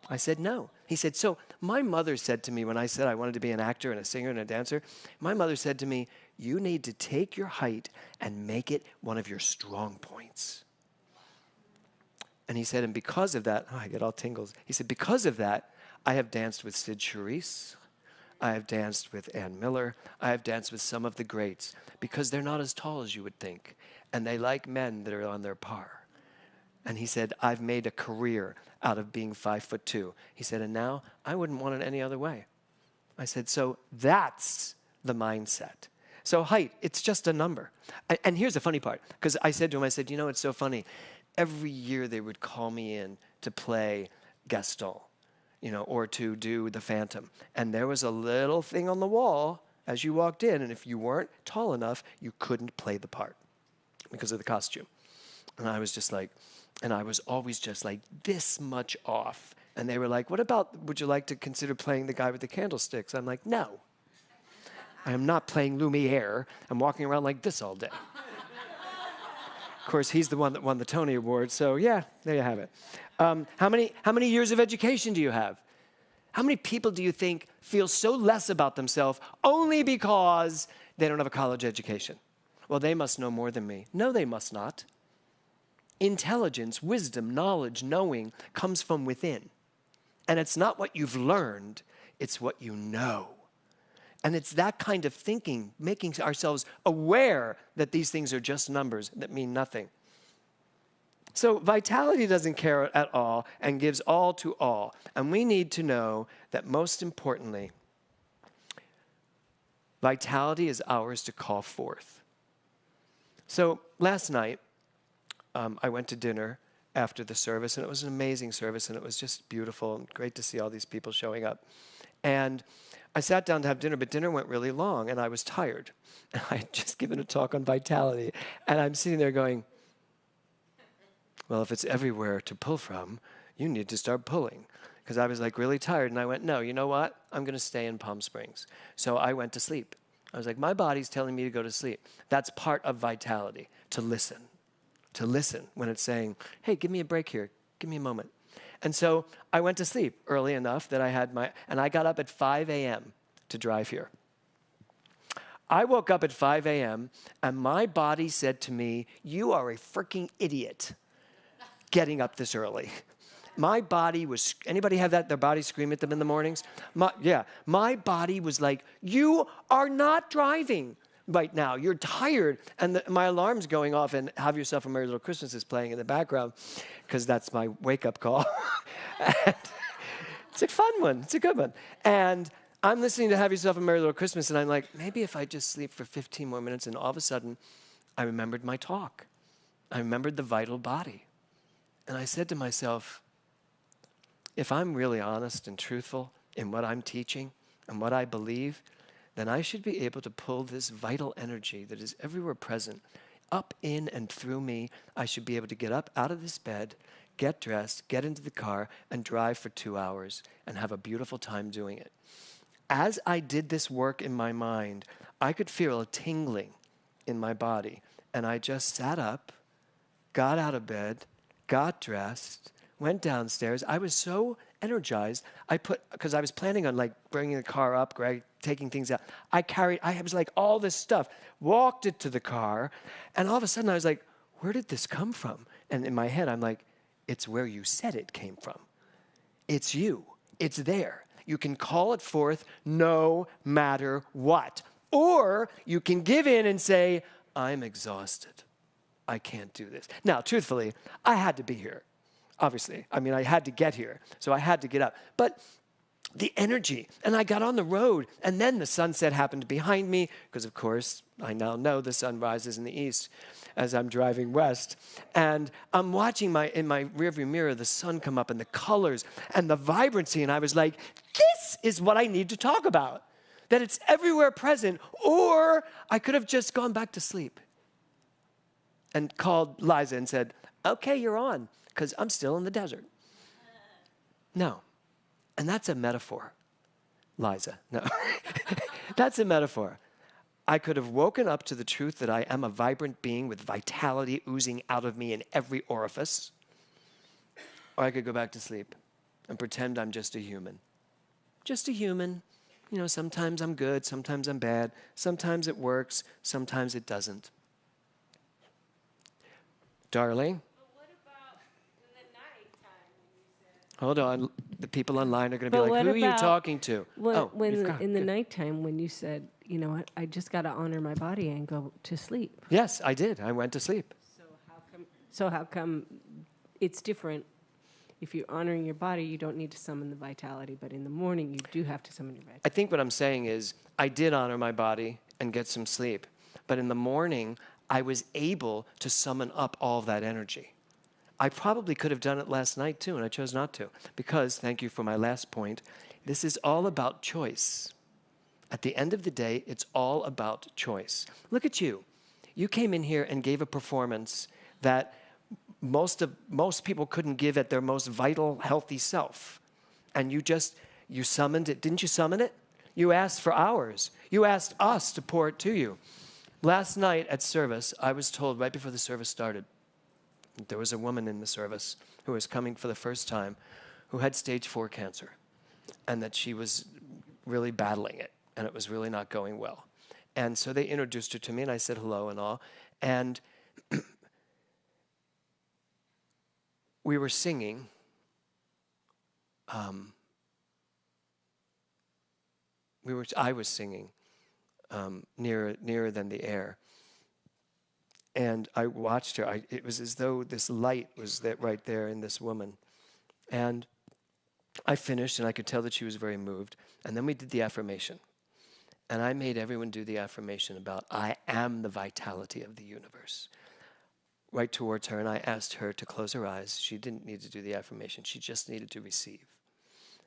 I said, no. He said, so my mother said to me when I said I wanted to be an actor and a singer and a dancer, my mother said to me, you need to take your height and make it one of your strong points. And he said, and because of that, I get all tingles. He said, because of that, I have danced with Sid Charisse. I have danced with Ann Miller. I have danced with some of the greats because they're not as tall as you would think. And they like men that are on their par. And he said, I've made a career out of being 5'2". He said, and now I wouldn't want it any other way. I said, so that's the mindset. So height, it's just a number. And here's the funny part, because I said to him, I said, you know, it's so funny. Every year they would call me in to play Gaston, you know, or to do the Phantom. And there was a little thing on the wall as you walked in, and if you weren't tall enough, you couldn't play the part because of the costume. And I was just like, and I was always just like this much off. And they were like, what about, would you like to consider playing the guy with the candlesticks? I'm like, no. I am not playing Lumiere. I'm walking around like this all day. Of course, he's the one that won the Tony Award, so yeah, there you have it. How many years of education do you have? How many people do you think feel so less about themselves only because they don't have a college education? Well, they must know more than me. No, they must not. Intelligence, wisdom, knowledge, knowing comes from within. And it's not what you've learned, it's what you know. And it's that kind of thinking, making ourselves aware that these things are just numbers that mean nothing. So vitality doesn't care at all and gives all to all. And we need to know that most importantly, vitality is ours to call forth. So last night, I went to dinner after the service, and it was an amazing service, and it was just beautiful and great to see all these people showing up. And I sat down to have dinner, but dinner went really long, and I was tired. I had just given a talk on vitality, and I'm sitting there going, well, if it's everywhere to pull from, you need to start pulling. Because I was like really tired, and I went, no, you know what? I'm going to stay in Palm Springs. So I went to sleep. I was like, my body's telling me to go to sleep. That's part of vitality, to listen when it's saying, hey, give me a break here. Give me a moment. And so I went to sleep early enough that and I got up at 5 a.m. to drive here. I woke up at 5 a.m. and my body said to me, you are a freaking idiot getting up this early. My body was, anybody have that, their body scream at them in the mornings? My body was like, you are not driving right now. You're tired. And my alarm's going off and Have Yourself a Merry Little Christmas is playing in the background because that's my wake-up call. It's a fun one. It's a good one. And I'm listening to Have Yourself a Merry Little Christmas, and I'm like, maybe if I just sleep for 15 more minutes, and all of a sudden, I remembered my talk. I remembered the vital body. And I said to myself, if I'm really honest and truthful in what I'm teaching and what I believe, then I should be able to pull this vital energy that is everywhere present up in and through me. I should be able to get up out of this bed, get dressed, get into the car, and drive for 2 hours and have a beautiful time doing it. As I did this work in my mind, I could feel a tingling in my body. And I just sat up, got out of bed, got dressed, went downstairs. I was so energized. Because I was planning on like bringing the car up, taking things out. I was like all this stuff, walked it to the car, and all of a sudden I was like, where did this come from? And in my head, I'm like, it's where you said it came from. It's you. It's there. You can call it forth no matter what. Or you can give in and say, I'm exhausted. I can't do this. Now, truthfully, I had to be here. Obviously. I mean, I had to get here, so I had to get up. But the energy, and I got on the road, and then the sunset happened behind me, because of course, I now know the sun rises in the east as I'm driving west. And I'm watching in my rearview mirror, the sun come up and the colors and the vibrancy, and I was like, this is what I need to talk about. That it's everywhere present, or I could have just gone back to sleep and called Liza and said, okay, you're on, because I'm still in the desert. No. And that's a metaphor. Liza, no. That's a metaphor. I could have woken up to the truth that I am a vibrant being with vitality oozing out of me in every orifice, or I could go back to sleep and pretend I'm just a human. Just a human. You know, sometimes I'm good, sometimes I'm bad, sometimes it works, sometimes it doesn't. Darling? Hold on. The people online are going to be like, who are you talking to? In the nighttime when you said, you know what, I just got to honor my body and go to sleep. Yes, I did. I went to sleep. So how come it's different? If you're honoring your body, you don't need to summon the vitality, but in the morning you do have to summon your vitality. I think what I'm saying is I did honor my body and get some sleep, but in the morning I was able to summon up all of that energy. I probably could have done it last night too, and I chose not to, because, thank you for my last point, this is all about choice. At the end of the day, it's all about choice. Look at you. You came in here and gave a performance that most people couldn't give at their most vital, healthy self. And you summoned it. Didn't you summon it? You asked for hours. You asked us to pour it to you. Last night at service, I was told right before the service started, there was a woman in the service who was coming for the first time who had stage 4 cancer, and that she was really battling it, and it was really not going well. And so they introduced her to me, and I said hello and all. And we were singing. I was singing Nearer Than the Air. And I watched her. It was as though this light was right there in this woman. And I finished, and I could tell that she was very moved. And then we did the affirmation. And I made everyone do the affirmation about, I am the vitality of the universe. Right towards her, and I asked her to close her eyes. She didn't need to do the affirmation. She just needed to receive.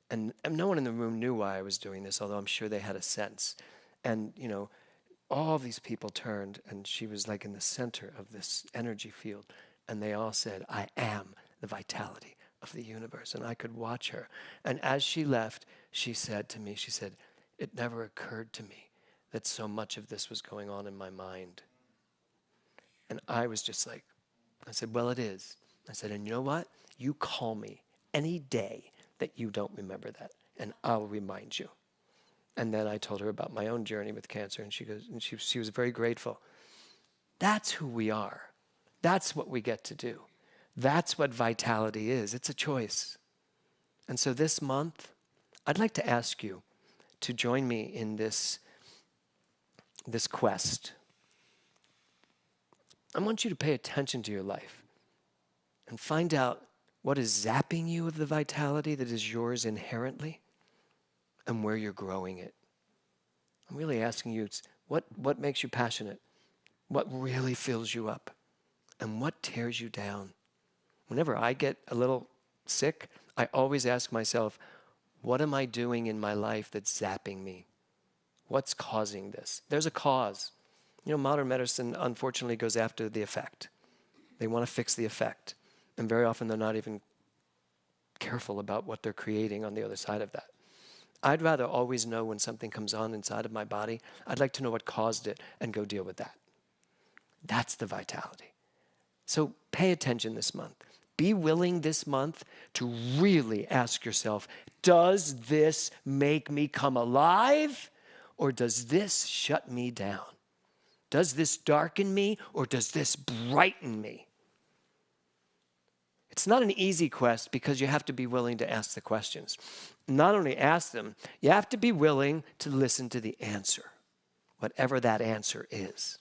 And no one in the room knew why I was doing this, although I'm sure they had a sense. And, you know, all of these people turned, and she was like in the center of this energy field. And they all said, I am the vitality of the universe. And I could watch her. And as she left, she said to me, she said, it never occurred to me that so much of this was going on in my mind. And I was just like, I said, well, it is. I said, and you know what? You call me any day that you don't remember that, and I'll remind you. And then I told her about my own journey with cancer, and she was very grateful. That's who we are. That's what we get to do. That's what vitality is. It's a choice. And so this month, I'd like to ask you to join me in this quest. I want you to pay attention to your life and find out what is zapping you of the vitality that is yours inherently and where you're growing it. I'm really asking you, what makes you passionate? What really fills you up? And what tears you down? Whenever I get a little sick, I always ask myself, what am I doing in my life that's zapping me? What's causing this? There's a cause. You know, modern medicine, unfortunately, goes after the effect. They want to fix the effect. And very often they're not even careful about what they're creating on the other side of that. I'd rather always know when something comes on inside of my body. I'd like to know what caused it and go deal with that. That's the vitality. So pay attention this month. Be willing this month to really ask yourself, does this make me come alive, or does this shut me down? Does this darken me, or does this brighten me? It's not an easy quest because you have to be willing to ask the questions. Not only ask them, you have to be willing to listen to the answer, whatever that answer is.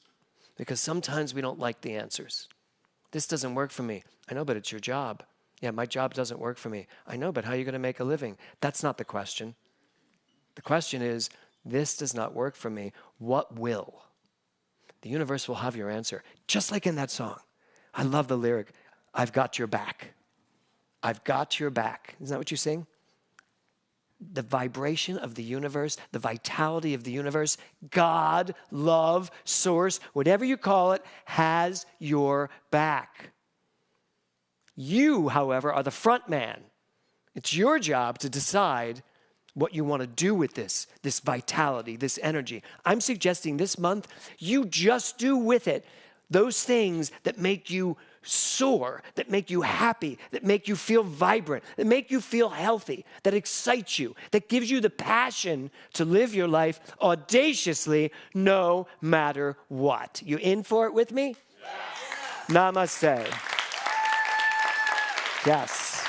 Because sometimes we don't like the answers. This doesn't work for me. I know, but it's your job. Yeah, my job doesn't work for me. I know, but how are you going to make a living? That's not the question. The question is, this does not work for me. What will? The universe will have your answer. Just like in that song. I love the lyric, I've got your back. I've got your back. Isn't that what you sing? The vibration of the universe, the vitality of the universe, God, love, source, whatever you call it, has your back. You, however, are the front man. It's your job to decide what you want to do with this vitality, this energy. I'm suggesting this month, you just do with it those things that make you soar, that make you happy, that make you feel vibrant, that make you feel healthy, that excite you, that gives you the passion to live your life audaciously no matter what. You in for it with me? Yes. Namaste. Yes.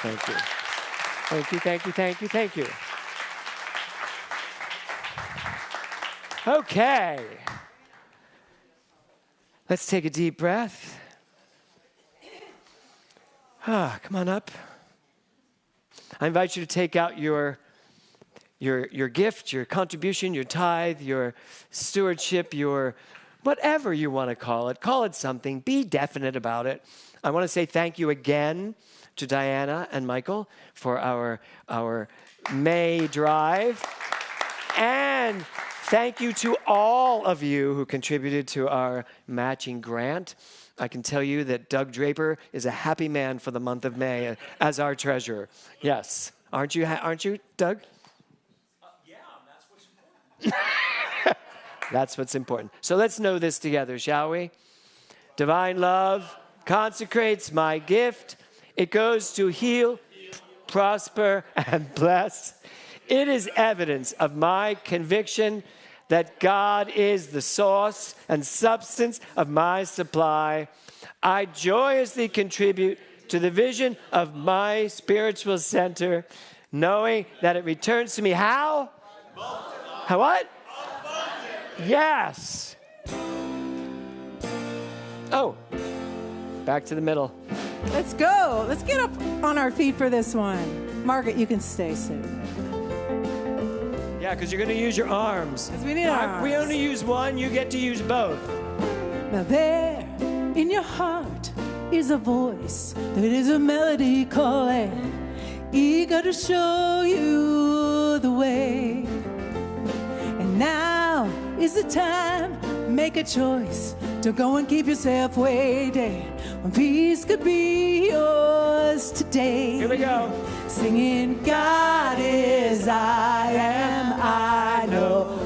Thank you. Thank you, thank you, thank you, thank you. Okay. Let's take a deep breath. Come on up. I invite you to take out your gift, your contribution, your tithe, your stewardship, your whatever you want to call it. Call it something. Be definite about it. I want to say thank you again to Diana and Michael for our May drive. And thank you to all of you who contributed to our matching grant. I can tell you that Doug Draper is a happy man for the month of May as our treasurer. Yes. Aren't you, Doug? Yeah, that's what's important. That's what's important. So let's know this together, shall we? Divine love consecrates my gift. It goes to heal, prosper, and bless. It is evidence of my conviction that God is the source and substance of my supply. I joyously contribute to the vision of my spiritual center, knowing that it returns to me how? How what? Yes. Oh, back to the middle. Let's go. Let's get up on our feet for this one. Margaret, you can stay soon. Yeah, because you're going to use your arms. Because we need our arms. We only use one. You get to use both. Now there in your heart is a voice that is a melody calling, eager to show you the way. And now is the time, make a choice. Don't go and keep yourself waiting when peace could be yours today. Here we go. Singing, God is, I am, I know.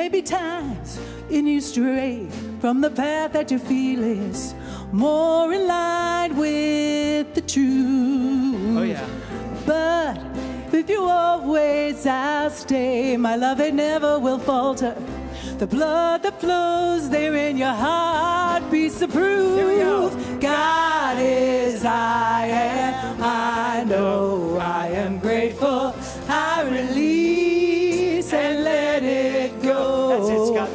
may be times when you stray from the path that you feel is more in line with the truth. Oh, yeah. But with you always I'll stay. My love, it never will falter. The blood that flows there in your heart beats the proof. Here we go. God is I am. I know I am grateful. I release and let it go. That's it, Scott.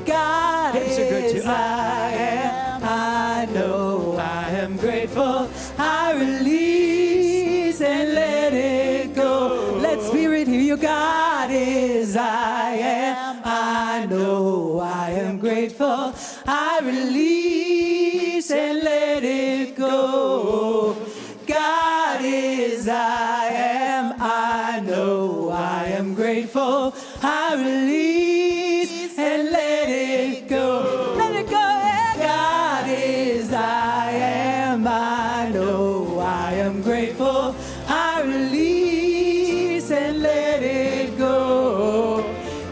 God Hips are good, is too. I am. I know I am grateful. I release and let it go. Let spirit hear you. God is I am. I know I am grateful. I release and let it go. God is I am. I know I am grateful. I release and let it go. Let it go. Yeah. God is I am. I know I am grateful. I release and let it go.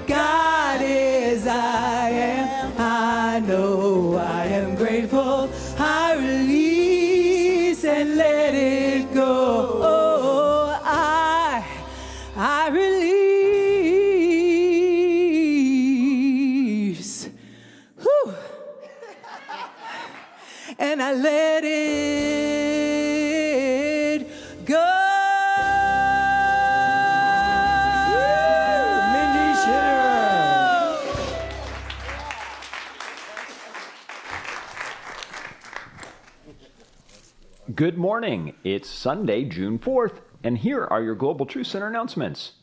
God is I am. I know I am grateful. I release and let it go. Oh, I release. Whew. And I let it go. Mindy Shitter. Good morning. It's Sunday, June 4th, and here are your Global Truth Center announcements.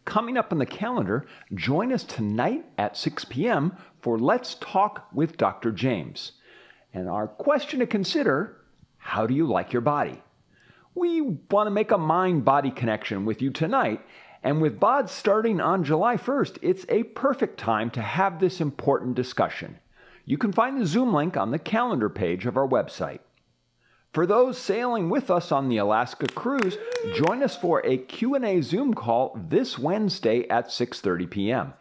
Coming up on the calendar, join us tonight at 6 p.m. for Let's Talk with Dr. James. And our question to consider, how do you like your body? We want to make a mind-body connection with you tonight, and with BODS starting on July 1st, it's a perfect time to have this important discussion. You can find the Zoom link on the calendar page of our website. For those sailing with us on the Alaska cruise, join us for a Q&A Zoom call this Wednesday at 6:30 p.m.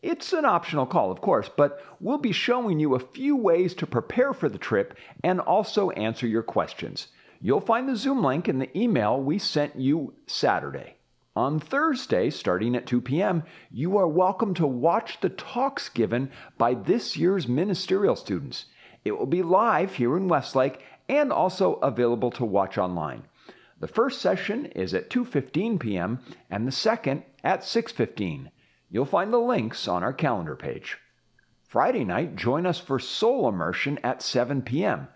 It's an optional call, of course, but we'll be showing you a few ways to prepare for the trip and also answer your questions. You'll find the Zoom link in the email we sent you Saturday. On Thursday, starting at 2 p.m., you are welcome to watch the talks given by this year's ministerial students. It will be live here in Westlake and also available to watch online. The first session is at 2:15 p.m. and the second at 6:15. You'll find the links on our calendar page. Friday night, join us for Soul Immersion at 7 p.m.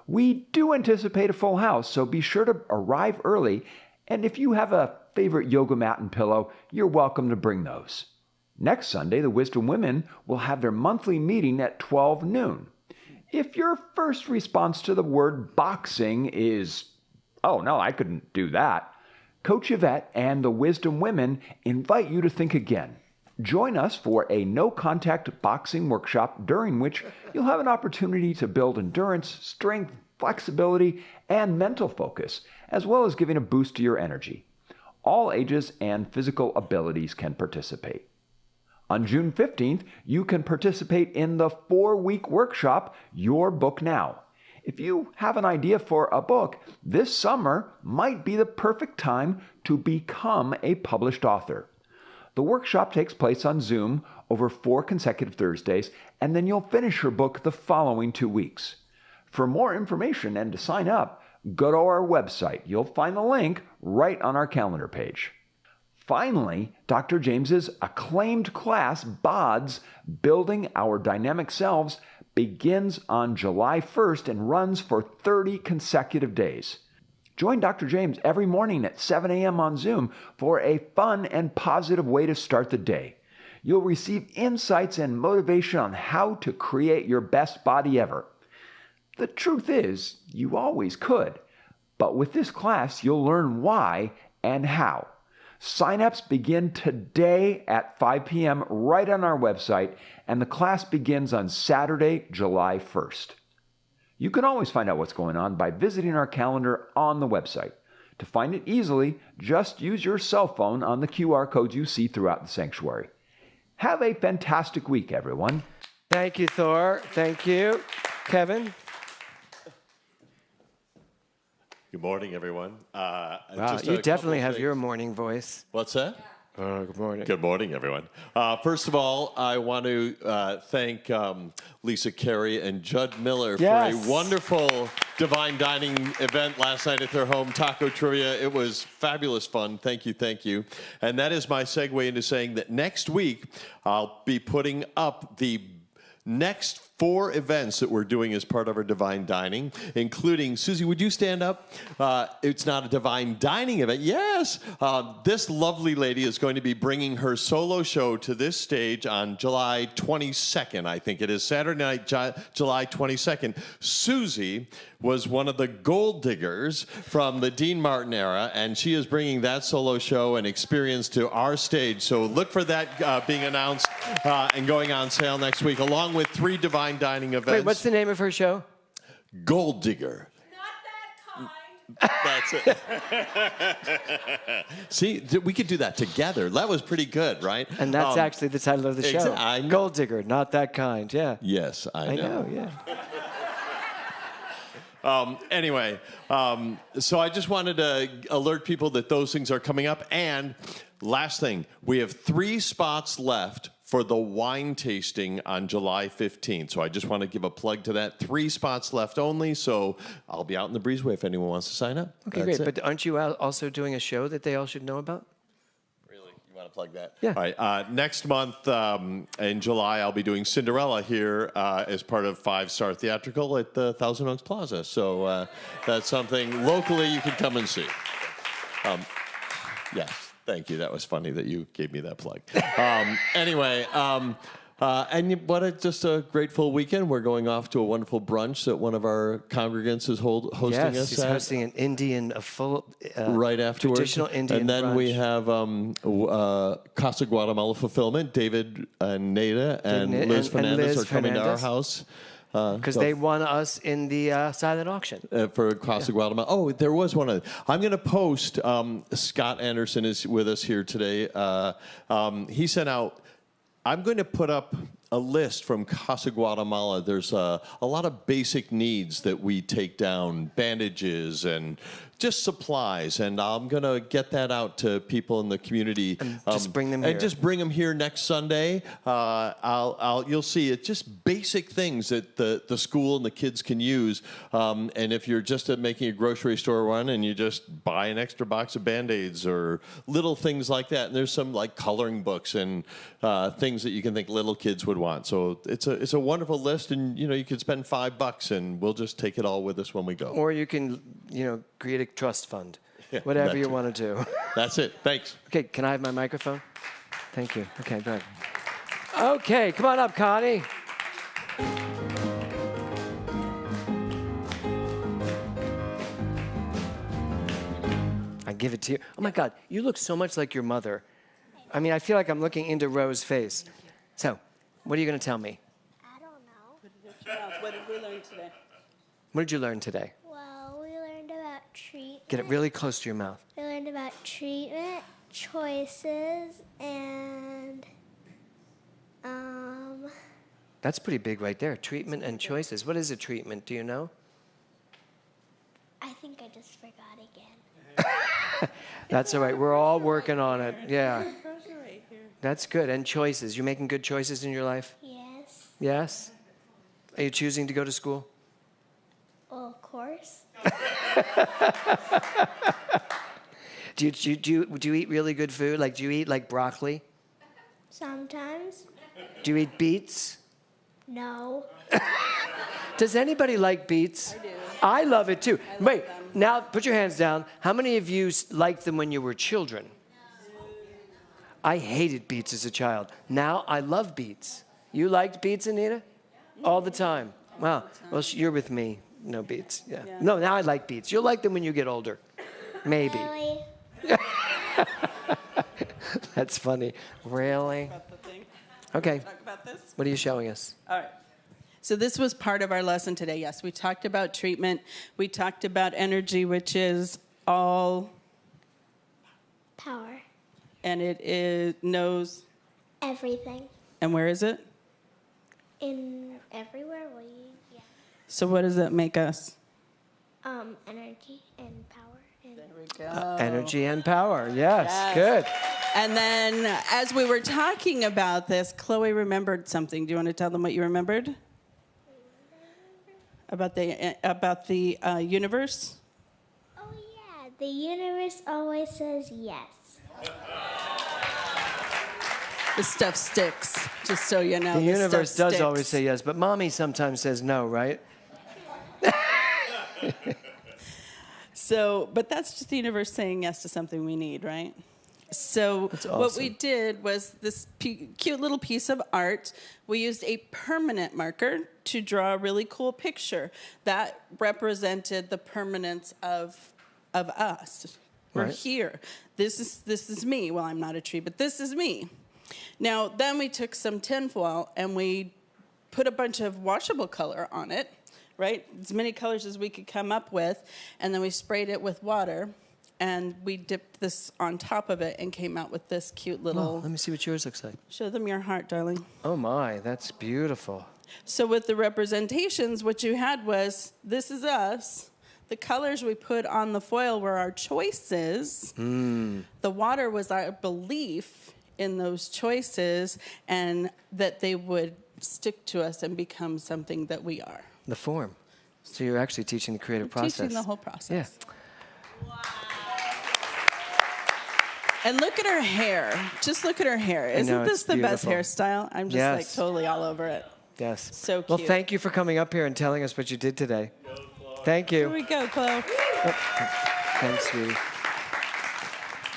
We do anticipate a full house, so be sure to arrive early, and if you have a favorite yoga mat and pillow, you're welcome to bring those. Next Sunday, the Wisdom Women will have their monthly meeting at 12 noon. If your first response to the word boxing is, oh no, I couldn't do that, Coach Yvette and the Wisdom Women invite you to think again. Join us for a no-contact boxing workshop during which you'll have an opportunity to build endurance, strength, flexibility, and mental focus, as well as giving a boost to your energy. All ages and physical abilities can participate. On June 15th, you can participate in the 4-week workshop, Your Book Now. If you have an idea for a book, this summer might be the perfect time to become a published author. The workshop takes place on Zoom over 4 consecutive Thursdays, and then you'll finish your book the following 2 weeks. For more information and to sign up, go to our website. You'll find the link right on our calendar page. Finally, Dr. James's acclaimed class, BODS, Building Our Dynamic Selves, begins on July 1st and runs for 30 consecutive days. Join Dr. James every morning at 7 a.m. on Zoom for a fun and positive way to start the day. You'll receive insights and motivation on how to create your best body ever. The truth is, you always could, but with this class, you'll learn why and how. Sign-ups begin today at 5 p.m. right on our website, and the class begins on Saturday, July 1st. You can always find out what's going on by visiting our calendar on the website. To find it easily, just use your cell phone on the QR codes you see throughout the sanctuary. Have a fantastic week, everyone. Thank you, Thor. Thank you. Kevin? Good morning, everyone. Wow, Just you a definitely couple have things. your morning voice. What's that? Good morning. Good morning, everyone. First of all, I want to thank Lisa Carey and Judd Miller for Yes. a wonderful Divine Dining event last night at their home, Taco Trivia. It was fabulous fun. Thank you, thank you. And that is my segue into saying that next week, I'll be putting up the next 4 events that we're doing as part of our Divine Dining, including, Susie, would you stand up? It's not a Divine Dining event. Yes! This lovely lady is going to be bringing her solo show to this stage on July 22nd, I think it is. Saturday night, July 22nd. Susie was one of the gold diggers from the Dean Martin era, and she is bringing that solo show and experience to our stage. So look for that being announced and going on sale next week, along with 3 Divine Dining events. Wait, what's the name of her show? Gold Digger. That's it. See, we could do that together. That was pretty good, right? And that's actually the title of the show. I know. Gold Digger, not that kind. Yeah. Yes, I know. yeah. Anyway, so I just wanted to alert people that those things are coming up. And last thing, we have 3 spots left for the wine tasting on July 15th. So I just want to give a plug to that. 3 spots left only. So I'll be out in the breezeway if anyone wants to sign up. Okay, That's great. it. But aren't you also doing a show that they all should know about? Really? You want to plug that? Yeah. All right. Next month in July, I'll be doing Cinderella here as part of 5 Star Theatrical at the Thousand Oaks Plaza. So that's something locally you can come and see. Yes. Thank you. That was funny that you gave me that plug. Anyway, and just a grateful weekend. We're going off to a wonderful brunch that one of our congregants is hosting Yes, us he's at. hosting an Indian, Right afterwards. traditional Indian And then brunch. we have Casa Guatemala Fulfillment. David and Nada and David Liz and Fernandez Liz are coming to our Fernandez. house. Because they won us in the silent auction. For Casa Guatemala. Oh, there was one other. I'm going to post. Scott Anderson is with us here today. He sent out. I'm going to put up a list from Casa Guatemala. There's a lot of basic needs that we take down, bandages and just supplies, and I'm going to get that out to people in the community. And just bring them here. And just bring them here next Sunday. You'll see it's just basic things that the school and the kids can use. And if you're just making a grocery store run and you just buy an extra box of Band-Aids or little things like that. And there's some like coloring books and things that you can think little kids would want. So it's a wonderful list, and you could spend $5 and we'll just take it all with us when we go. Or you can, create a trust fund. Yeah, Whatever that you too. want to do. That's it. Thanks. Okay, can I have my microphone? Thank you. Okay, good. Okay, come on up, Connie. I give it to you. Oh my God, you look so much like your mother. I mean, I feel like I'm looking into Rose's face. So, what are you going to tell me? I don't know. What did we learn today? What did you learn today? Well, we learned about treatment. Get it really close to your mouth. We learned about treatment, choices, and That's pretty big right there. Treatment and choices. What is a treatment? Do you know? I think I just forgot again. That's all right. We're all working on it. Yeah. That's good. And choices. You making good choices in your life? Yes. Yes? Are you choosing to go to school? Well, of course. Do you eat really good food? Like, do you eat like broccoli? Sometimes. Do you eat beets? No. Does anybody like beets? I do. I love it too. Wait, now put your hands down. How many of you liked them when you were children? I hated beets as a child. Now I love beets. You liked beets, Anita? All the time. Wow. Well, you're with me. No beets. Yeah. No, now I like beets. You'll like them when you get older. Maybe. Really? That's funny. Really? About the thing. Okay. Talk about this. What are you showing us? All right. So this was part of our lesson today. Yes, we talked about treatment. We talked about energy, which is all, Power. and it knows Everything. And where is it? In everywhere yeah. So what does that make us? Energy and power. And Energy and power. Yes. Good. And then as we were talking about this, Chloe remembered something. Do you want to tell them what you remembered? About the universe? oh yeah, the universe always says yes. The stuff sticks, just so you know. The universe stuff does sticks. always say yes, but mommy sometimes says no, right? So, but that's just the universe saying yes to something we need, right? So what we did was this cute little piece of art. We used a permanent marker to draw a really cool picture that represented the permanence of us. We're Right. here. This is me. Well, I'm not a tree, but this is me. Now, then we took some tinfoil and we put a bunch of washable color on it, right? As many colors as we could come up with, and then we sprayed it with water, and we dipped this on top of it and came out with this cute little... Let me see what yours looks like. Show them your heart, darling. Oh my, that's beautiful. So with the representations, what you had was, this is us. The colors we put on the foil were our choices. The water was our belief in those choices, and that they would stick to us and become something that we are. The form. So you're actually teaching the creative process. Teaching the whole process. Yeah. And look at her hair. Just look at her hair. Isn't know, this it's the best beautiful. hairstyle? I'm just Yes. like totally all over it. Yes. So Well, cute. thank you for coming up here and telling us what you did today. Thank Here you. we go, Chloe. Thanks, sweetie.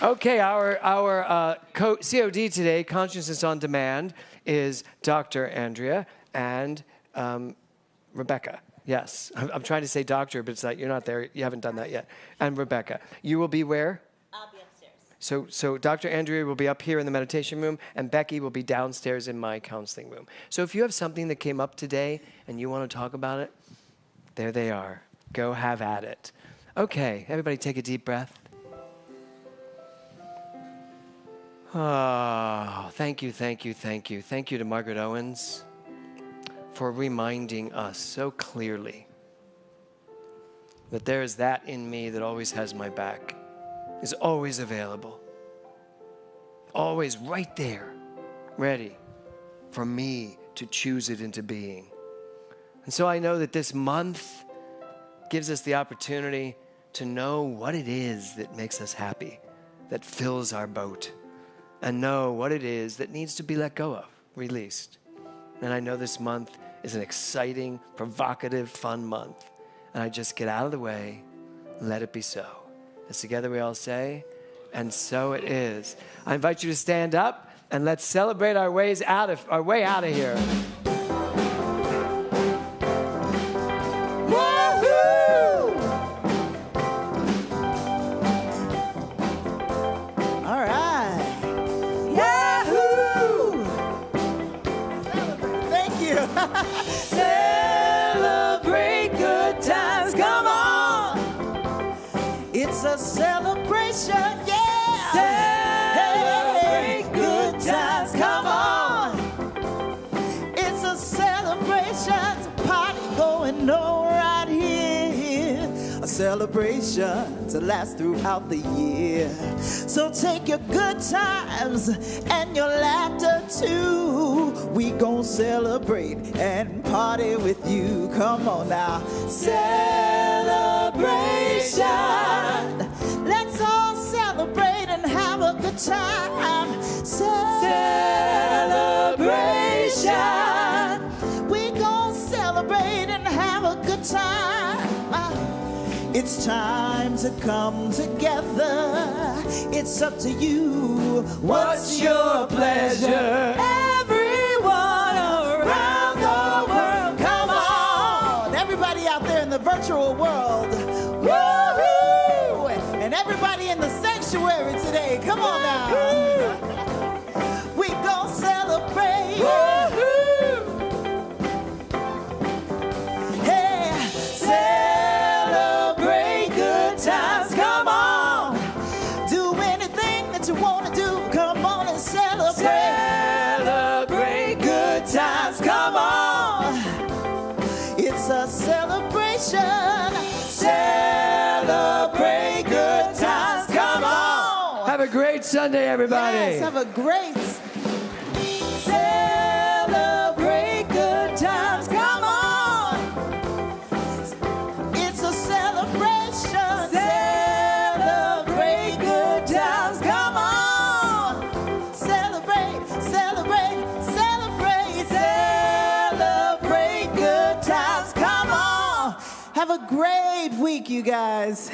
Okay, our COD today, Consciousness on Demand, is Dr. Andrea and Rebecca. Yes, I'm trying to say doctor, but it's like you're not there. You haven't done that yet. And Rebecca, you will be where? I'll be upstairs. So Dr. Andrea will be up here in the meditation room, and Becky will be downstairs in my counseling room. So if you have something that came up today and you want to talk about it, there they are. Go have at it. Okay, everybody take a deep breath. Oh, thank you, thank you, thank you. Thank you to Margaret Owens for reminding us so clearly that there is that in me that always has my back, is always available, always right there, ready for me to choose it into being. And so I know that this month gives us the opportunity to know what it is that makes us happy, that fills our boat, and know what it is that needs to be let go of, released. And I know this month is an exciting, provocative, fun month. And I just get out of the way, let it be so. As together we all say, and so it is. I invite you to stand up and let's celebrate our way out of here. All right. Yahoo! Thank you. Celebrate good times. Come on. It's a celebration. Yeah. Celebrate good times. Come on. It's a celebration. It's a party going on right here. A celebration to last throughout the year. So take your good times and your laughter too. We gon' celebrate and party with you. Come on now. Celebration. Let's all celebrate and have a good time. Celebration. We gon' celebrate and have a good time. It's time to come together. It's up to you. What's your pleasure? Everyone around the world, come on. Everybody out there in the virtual world. Woo-hoo! And everybody in the sanctuary today, come on now. We gon' celebrate. Woo-hoo! Hey, celebrate good times, come on. Do anything that you want to do, come on and celebrate. Sunday, everybody. Yes, have a great Celebrate good times, come on. It's a celebration. Celebrate good times, come on. Celebrate, celebrate, celebrate. Celebrate good times, come on. Have a great week, you guys.